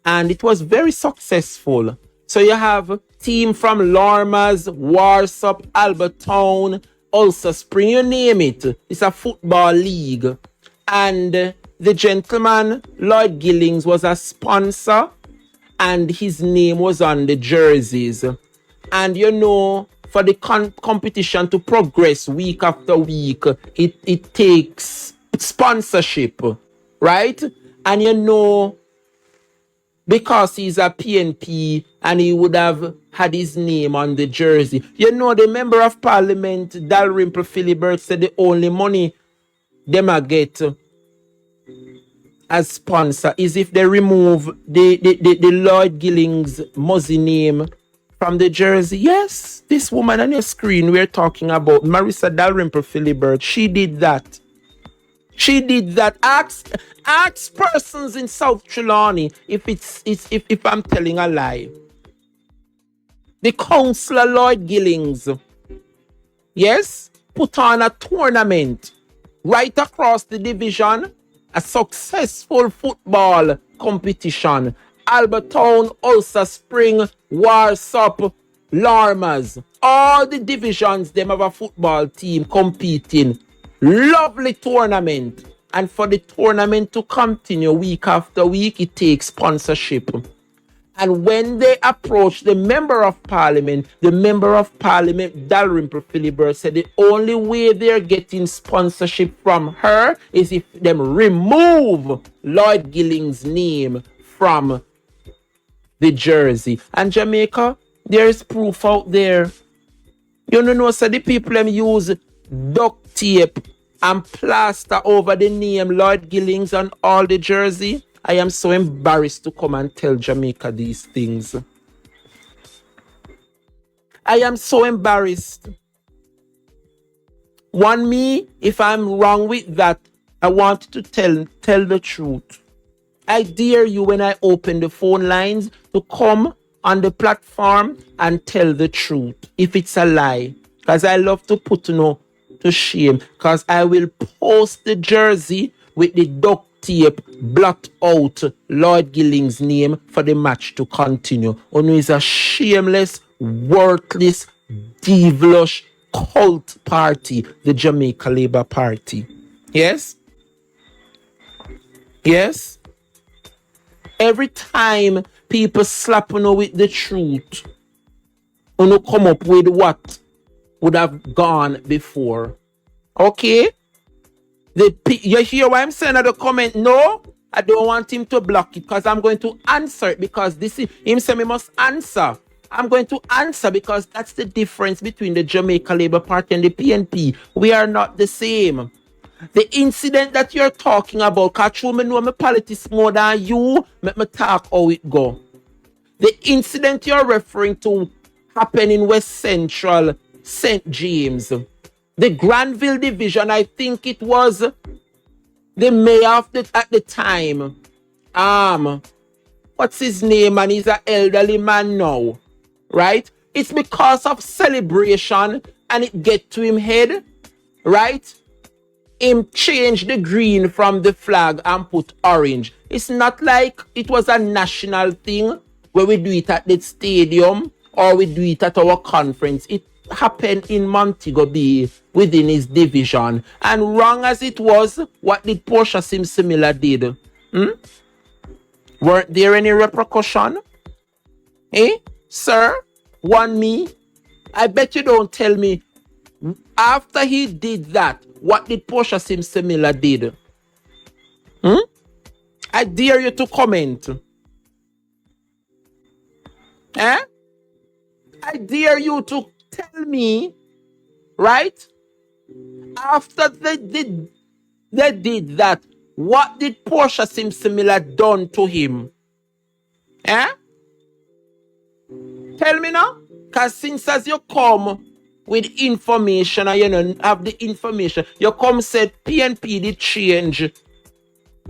and it was very successful. So you have team from Lormas, Warsop, Albertown, Ulster Spring, you name it. It's a football league. And the gentleman, Lloyd Gillings, was a sponsor and his name was on the jerseys. And you know, for the competition to progress week after week, it takes sponsorship, right? And you know, because he's a PNP and he would have had his name on the jersey. You know, the member of parliament, Dalrymple Philibert, said the only money them a get as sponsor is if they remove the Lloyd Gillings Muzzy name from the jersey. Yes, this woman on your screen we're talking about, Marissa Dalrymple Philibert, she did that. She did that. Ask persons in South Trelawney if I'm telling a lie. The councillor Lloyd Gillings, yes, put on a tournament right across the division, a successful football competition. Albertown, Ulster Spring, Warsop, Lormas, all the divisions, them have a football team competing. Lovely tournament. And for the tournament to continue week after week, it takes sponsorship. And when they approached the member of parliament, Dalrymple Philibert, said the only way they're getting sponsorship from her is if them remove Lloyd Gillings' name from the jersey. And Jamaica, there is proof out there. You know, so the people them use duct tape and plaster over the name Lloyd Gillings on all the jersey. I am so embarrassed to come and tell Jamaica these things. I am so embarrassed. One me, if I'm wrong with that, I want to tell the truth. I dare you when I open the phone lines to come on the platform and tell the truth if it's a lie. Because I love to put to shame. Because I will post the jersey with the duct tape blot out Lloyd Gillings' name for the match to continue. Ono is a shameless, worthless, devilish cult party, the Jamaica Labour Party. Yes? Yes? Every time people slap Ono with the truth, Ono come up with what would have gone before. Okay? You hear what I'm saying at the comment? No, I don't want him to block it because I'm going to answer it because this is him say me must answer. I'm going to answer because that's the difference between the Jamaica Labour Party and the PNP. We are not the same. The incident that you're talking about, because me know my politics more than you, make me talk how it go. The incident you're referring to happened in West Central, St. James. The Granville division, I think it was the mayor of at the time. What's his name? And he's an elderly man now. Right? It's because of celebration and it get to him head. Right? Him change the green from the flag and put orange. It's not like it was a national thing where we do it at the stadium or we do it at our conference. It happened in Montego Bay within his division. And wrong as it was, what did Portia Simsimila did? Weren't there any repercussion? Sir? One me? I bet you don't tell me. After he did that, what did Portia Simsimila did? I dare you to comment. I dare you to tell me, right? After they did that, what did Portia Simsimila done to him? Tell me now. Because since as you come with information and you don't have the information, you come said PNP did change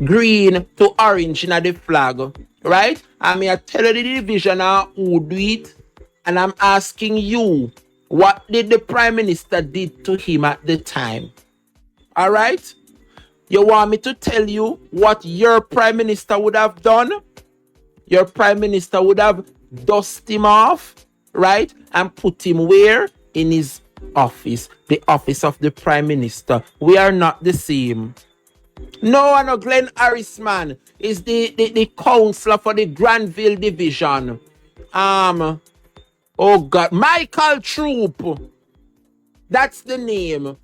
green to orange in the flag, right? I mean, I tell you the division who do it, and I'm asking you, what did the Prime Minister did to him at the time? All right? You want me to tell you what your Prime Minister would have done? Your Prime Minister would have dusted him off, right? And put him where? In his office, the office of the Prime Minister. We are not the same. No, no, Glenn Harris, man, is the counselor for the Granville division. Oh God, Michael Troop. That's the name.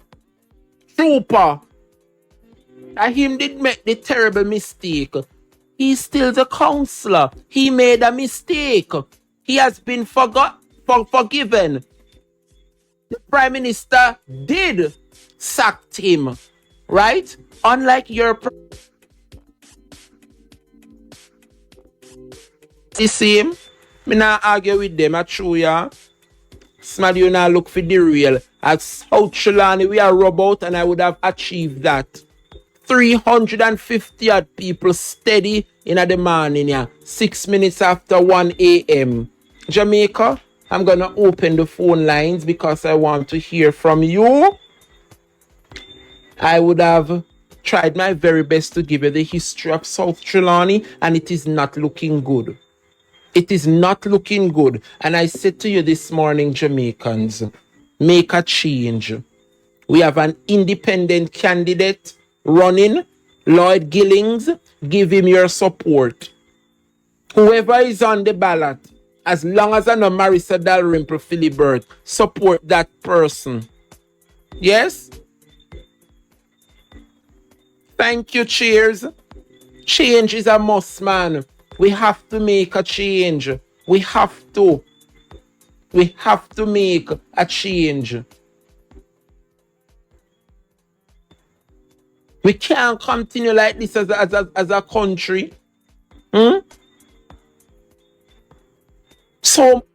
Trooper. And him did make the terrible mistake. He's still the counselor. He made a mistake. He has been forgiven. The Prime Minister did sack him, right? Unlike your the same. Me not argue with them. I true ya. Smart you now look for the real. At South Trani we are robot and I would have achieved that. 350 odd people steady in the morning, yeah. 6 minutes after 1 a.m. Jamaica, I'm gonna open the phone lines because I want to hear from you. I would have tried my very best to give you the history of South Trelawney, and it is not looking good. It is not looking good. And I said to you this morning, Jamaicans, make a change. We have an independent candidate running, Lloyd Gillings. Give him your support. Whoever is on the ballot, as long as I know Marissa Dalrymple Philibert, support that person. Yes? Thank you, cheers. Change is a must, man. We have to make a change. We have to. We have to make a change. We can't continue like this as a country. So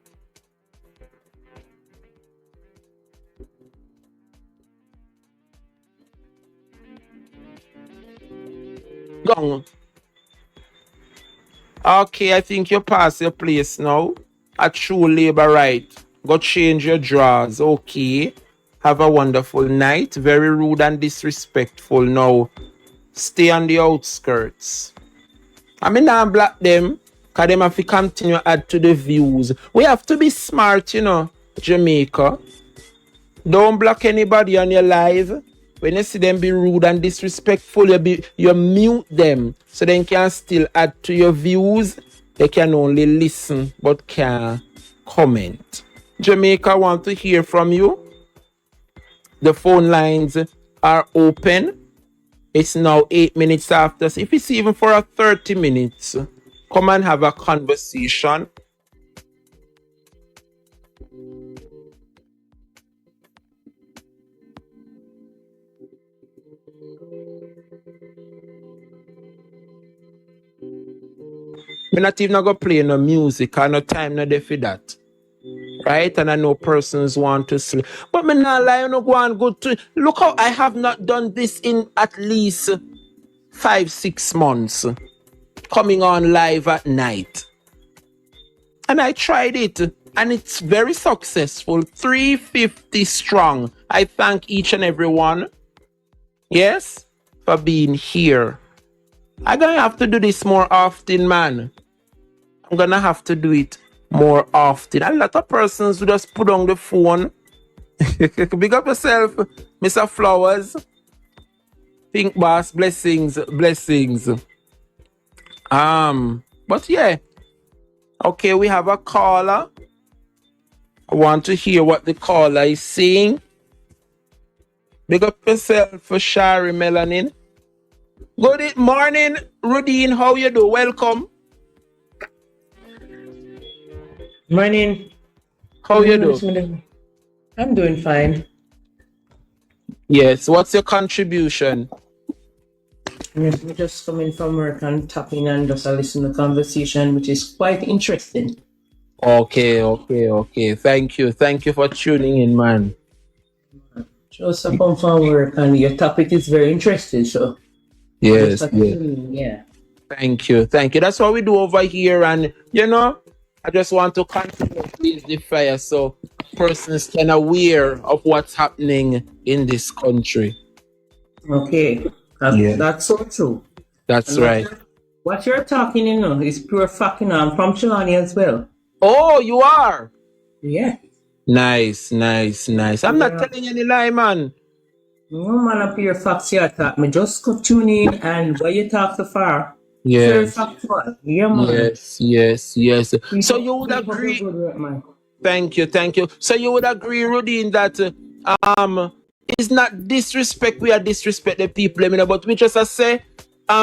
gone. Okay, I think you pass your place now. A true labor right. Go change your drawers. Okay. Have a wonderful night. Very rude and disrespectful now. Stay on the outskirts. I mean, not block them. Because them have to continue add to the views. We have to be smart, you know, Jamaica. Don't block anybody on your live. When you see them be rude and disrespectful, you mute them. So they can still add to your views. They can only listen but can't comment. Jamaica want to hear from you. The phone lines are open. It's now 8 minutes after. So if it's even for a 30 minutes, come and have a conversation. Me not even gonna play no music or no time no day for that. Right? And I know persons want to sleep. But me not lie, no go on good to look how I have not done this in at least 5-6 months. Coming on live at night. And I tried it. And it's very successful. 350 strong. I thank each and every one. Yes? For being here. I'm gonna have to do this more often, man. I'm gonna have to do it more often. A lot of persons who just put on the phone. Big up yourself, Mr. Flowers. Pink Boss, blessings. But yeah. Okay, we have a caller. I want to hear what the caller is saying. Big up yourself, Shari Melanin. Good morning, Rudine. How you do? Welcome. Morning. How you do? I'm doing fine. Yes. What's your contribution? Yes, we're just coming from work and tapping and just listen to the conversation, which is quite interesting. Okay. Thank you for tuning in, man. Just come from work and your topic is very interesting, so yes. Yeah. Thank you. That's what we do over here, and I just want to continue to blaze the fire so persons can aware of what's happening in this country. Okay. That's so true. That's right. What you're talking, is pure fucking. I'm from Trani as well. Oh, you are? Yeah. Nice. I'm not telling any lie, man. No, man, up your facts here talk. Me just go tune in and where you talk so far. Yes. Very factual. Yeah, man. Yes. So you would agree. Thank you. So you would agree, Rudine, that it's not disrespect. We are disrespect the people, but we just say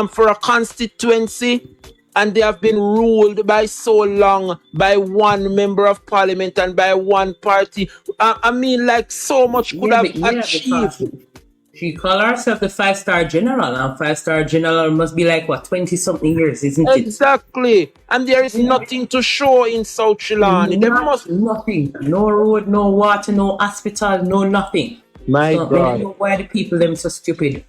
for a constituency, and they have been ruled by so long by one member of parliament and by one party. I mean, like so much could have achieved. She called herself the 5-star general, and 5-star general must be like 20-something years, isn't it? Exactly, and there is nothing to show in South Trelawny. Nothing. No road, no water, no hospital, no nothing. My God. I don't know why the people them so stupid.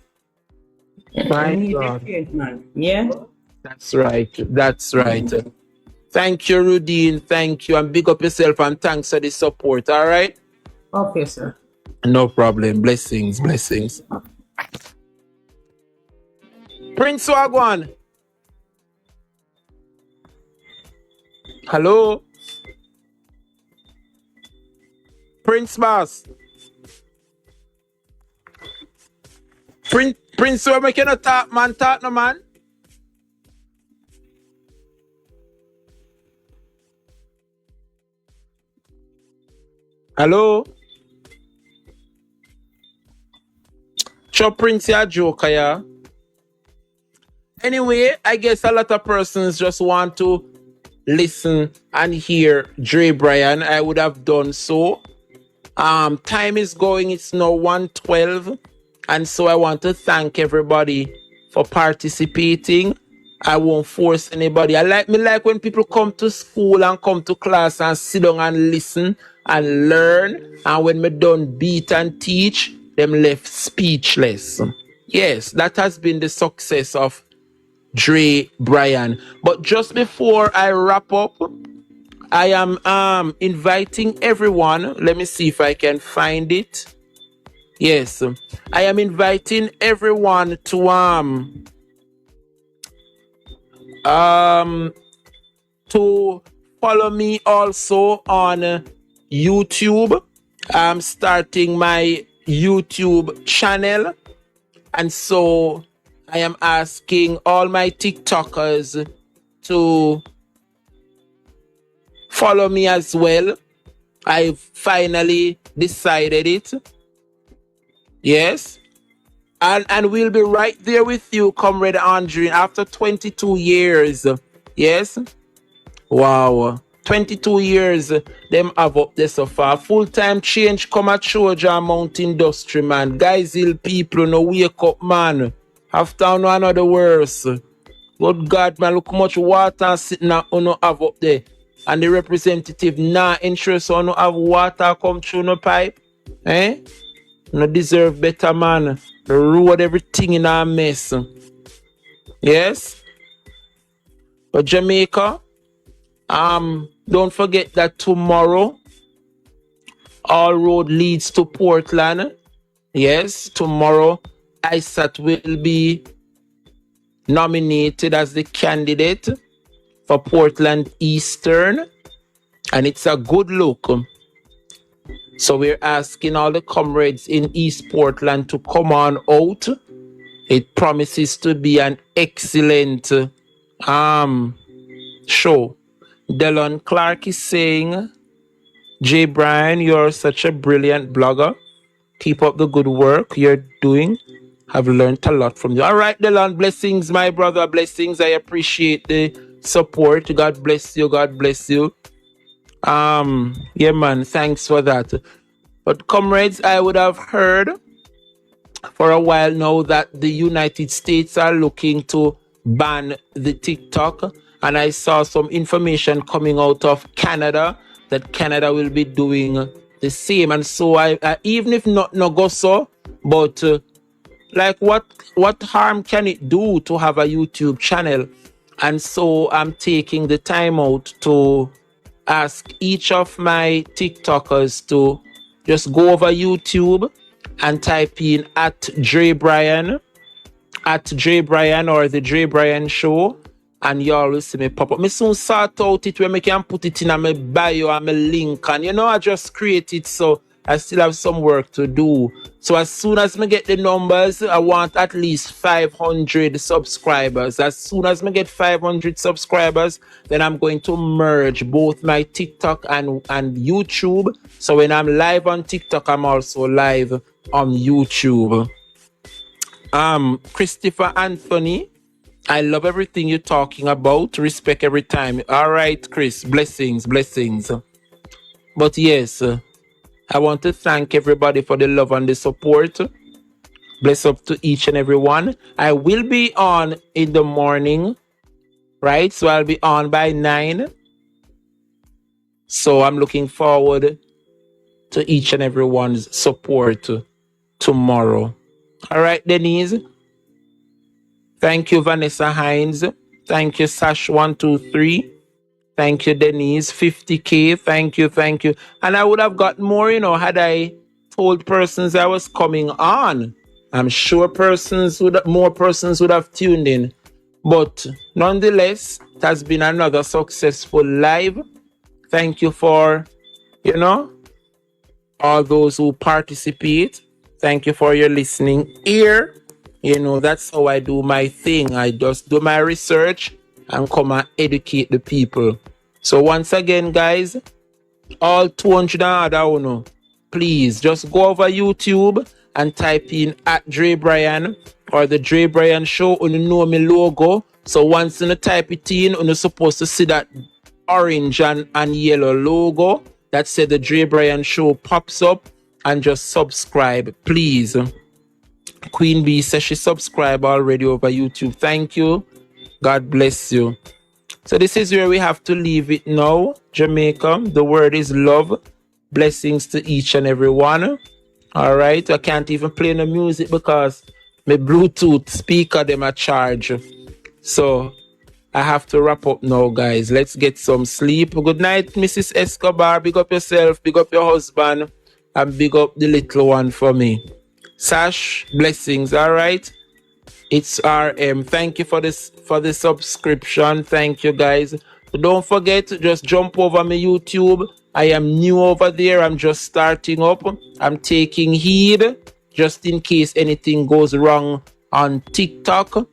My God. Man. Yeah. That's right. Thank you, Rudine. Thank you, and big up yourself, and thanks for the support. All right. Okay, sir. No problem. Blessings. Prince Wagwan. Hello. Prince Boss. Prince Wagwan, can you talk, man? Talk no, man. Hello. Sure, Prince, you're a joker, yeah? Anyway, I guess a lot of persons just want to listen and hear Dre Bryan. I would have done so. Time is going. It's now 1:12. And so I want to thank everybody for participating. I won't force anybody. I like when people come to school and come to class and sit down and listen and learn. And when me done beat and teach, them left speechless. Yes, that has been the success of Dre Bryan. But just before I wrap up, I am inviting everyone. Let me see if I can find it. Yes, I am inviting everyone to follow me also on YouTube. I'm starting my YouTube channel, and so I am asking all my TikTokers to follow me as well. I've finally decided it. Yes. And we'll be right there with you, Comrade Andre, after 22 years. Yes. Wow. 22 years, them have up there so far. Full-time change come at Trojan Mount Industry, man. Guys, ill people, no wake up, man. After another worse. Good God, man, look how much water sitting on no have up there. And the representative interest on no have water come through no pipe. Eh? No deserve better, man. The road, everything in a mess. Yes? But Jamaica, don't forget that tomorrow all road leads to Portland. Yes, tomorrow ISAT will be nominated as the candidate for Portland Eastern, and it's a good look. So we're asking all the comrades in East Portland to come on out. It promises to be an excellent show. Delon Clark is saying, Jay Bryan, you're such a brilliant blogger. Keep up the good work you're doing. I've learned a lot from you. All right, Delon, blessings, my brother, blessings. I appreciate the support. God bless you. God bless you. Yeah, man, thanks for that. But comrades, I would have heard for a while now that the United States are looking to ban the TikTok. And I saw some information coming out of Canada that Canada will be doing the same. And so I even if not no go so, but like what harm can it do to have a YouTube channel? And so I'm taking the time out to ask each of my TikTokers to just go over YouTube and type in at Dre Bryan or the Dre Bryan Show, and y'all will see me pop up. Me soon sort out it where me can put it in my bio and my link, and you know I just create it, so I still have some work to do. So as soon as me get the numbers, I want at least 500 subscribers. As soon as me get 500 subscribers, then I'm going to merge both my TikTok and YouTube. So when I'm live on TikTok, I'm also live on YouTube. Christopher Anthony, I love everything you're talking about. Respect every time. All right, Chris, blessings. But yes, I want to thank everybody for the love and the support. Bless up to each and every one. I will be on in the morning, right? So I'll be on by 9. So I'm looking forward to each and everyone's support tomorrow. All right, Denise. Thank you, Vanessa Hines. Thank you, Sash123. Thank you, Denise. 50K. Thank you. And I would have got more, had I told persons I was coming on. I'm sure more persons would have tuned in. But nonetheless, it has been another successful live. Thank you for, all those who participate. Thank you for your listening ear. That's how I do my thing. I just do my research and come and educate the people. So once again, guys, all 200 and other, please just go over YouTube and type in at Dre Bryan or the Dre Bryan Show. You know my logo. So once you type it in, you're supposed to see that orange and yellow logo that said the Dre Bryan Show pops up, and just subscribe, please. Queen B says she subscribed already over YouTube. Thank you. God bless you. So this is where we have to leave it now, Jamaica. The word is love. Blessings to each and every one. All right. I can't even play no music because my Bluetooth speaker them a charge. So I have to wrap up now, guys. Let's get some sleep. Good night, Mrs. Escobar. Big up yourself. Big up your husband. And big up the little one for me. Sash, blessings. All right. It's RM. Thank you for the subscription. Thank you, guys. Don't forget to just jump over my YouTube. I am new over there. I'm just starting up. I'm taking heed just in case anything goes wrong on TikTok.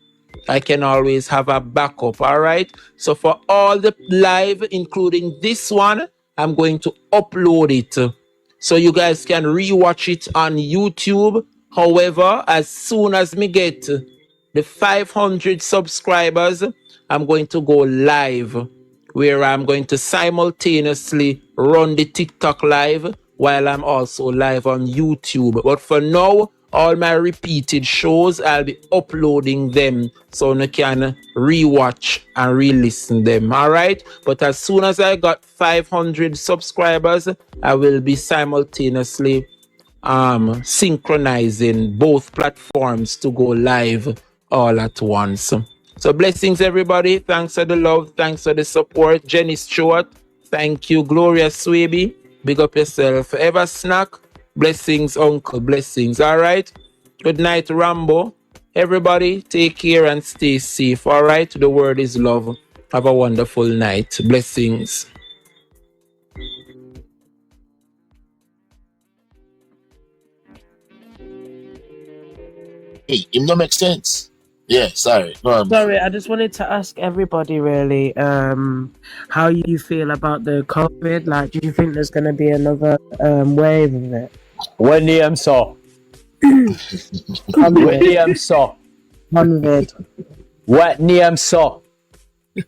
I can always have a backup. All right. So for all the live, including this one, I'm going to upload it so you guys can rewatch it on YouTube. However, as soon as me get the 500 subscribers, I'm going to go live where I'm going to simultaneously run the TikTok live while I'm also live on YouTube. But for now, all my repeated shows, I'll be uploading them so you can rewatch and re-listen them. All right. But as soon as I got 500 subscribers, I will be simultaneously synchronizing both platforms to go live all at once. So blessings, everybody. Thanks for the love. Thanks for the support. Jenny Stewart, thank you. Gloria Swaby, big up yourself. Ever Snack, blessings, uncle, blessings. All right. Good night, Rambo. Everybody, take care and stay safe. All right. The word is love. Have a wonderful night. Blessings. Hey, it don't make sense. Yeah, sorry. Go on. Sorry, I just wanted to ask everybody really, how you feel about the COVID. Like, do you think there's going to be another wave of it? What name so? What name so? 100. What name so? Is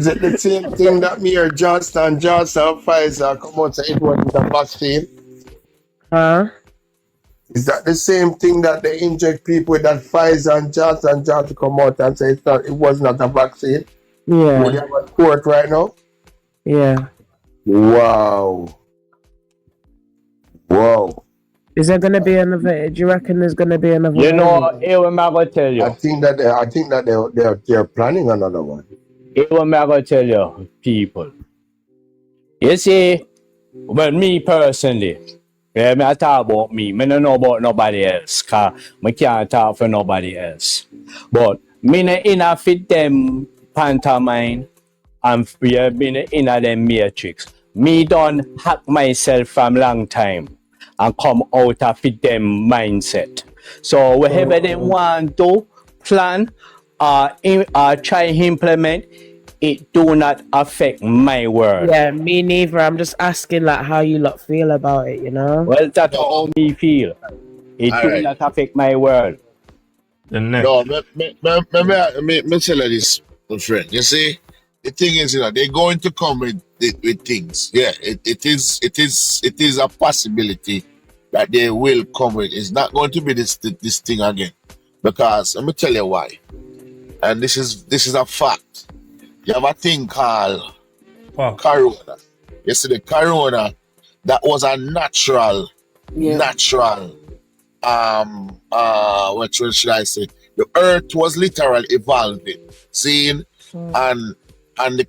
it the same thing that me or Johnson Pfizer come out and say it wasn't a vaccine? Huh? Is that the same thing that they inject people with that Pfizer and Johnson come out and say it was not a vaccine? Yeah. Would you have a court right now? Yeah. Wow. Wow. Is there going to be another? Do you reckon there's going to be another? You know, wave? here what I'm gonna tell you. I think that they're planning another one. Here what I'm gonna tell you, people. You see, well, me personally, yeah, me I talk about me. Me don't know about nobody else, cause me can't talk for nobody else. But me no inna fit them pantomime and yeah, me no inna them matrix. Me done hack myself from long time and come out of fit them mindset. So whatever they want to plan try implement, it do not affect my world. Yeah, me neither. I'm just asking like how you lot feel about it, you know? Well, that's how me feel. It do not affect my world. No, me tell you this, my friend. You see, the thing is, they're going to come with things. Yeah, it is a possibility that they will come with. It's not going to be this thing again, because let me tell you why. And this is a fact. You have a thing called corona. You see, the corona, that was a natural, what should I say? The earth was literally evolving, seeing, and the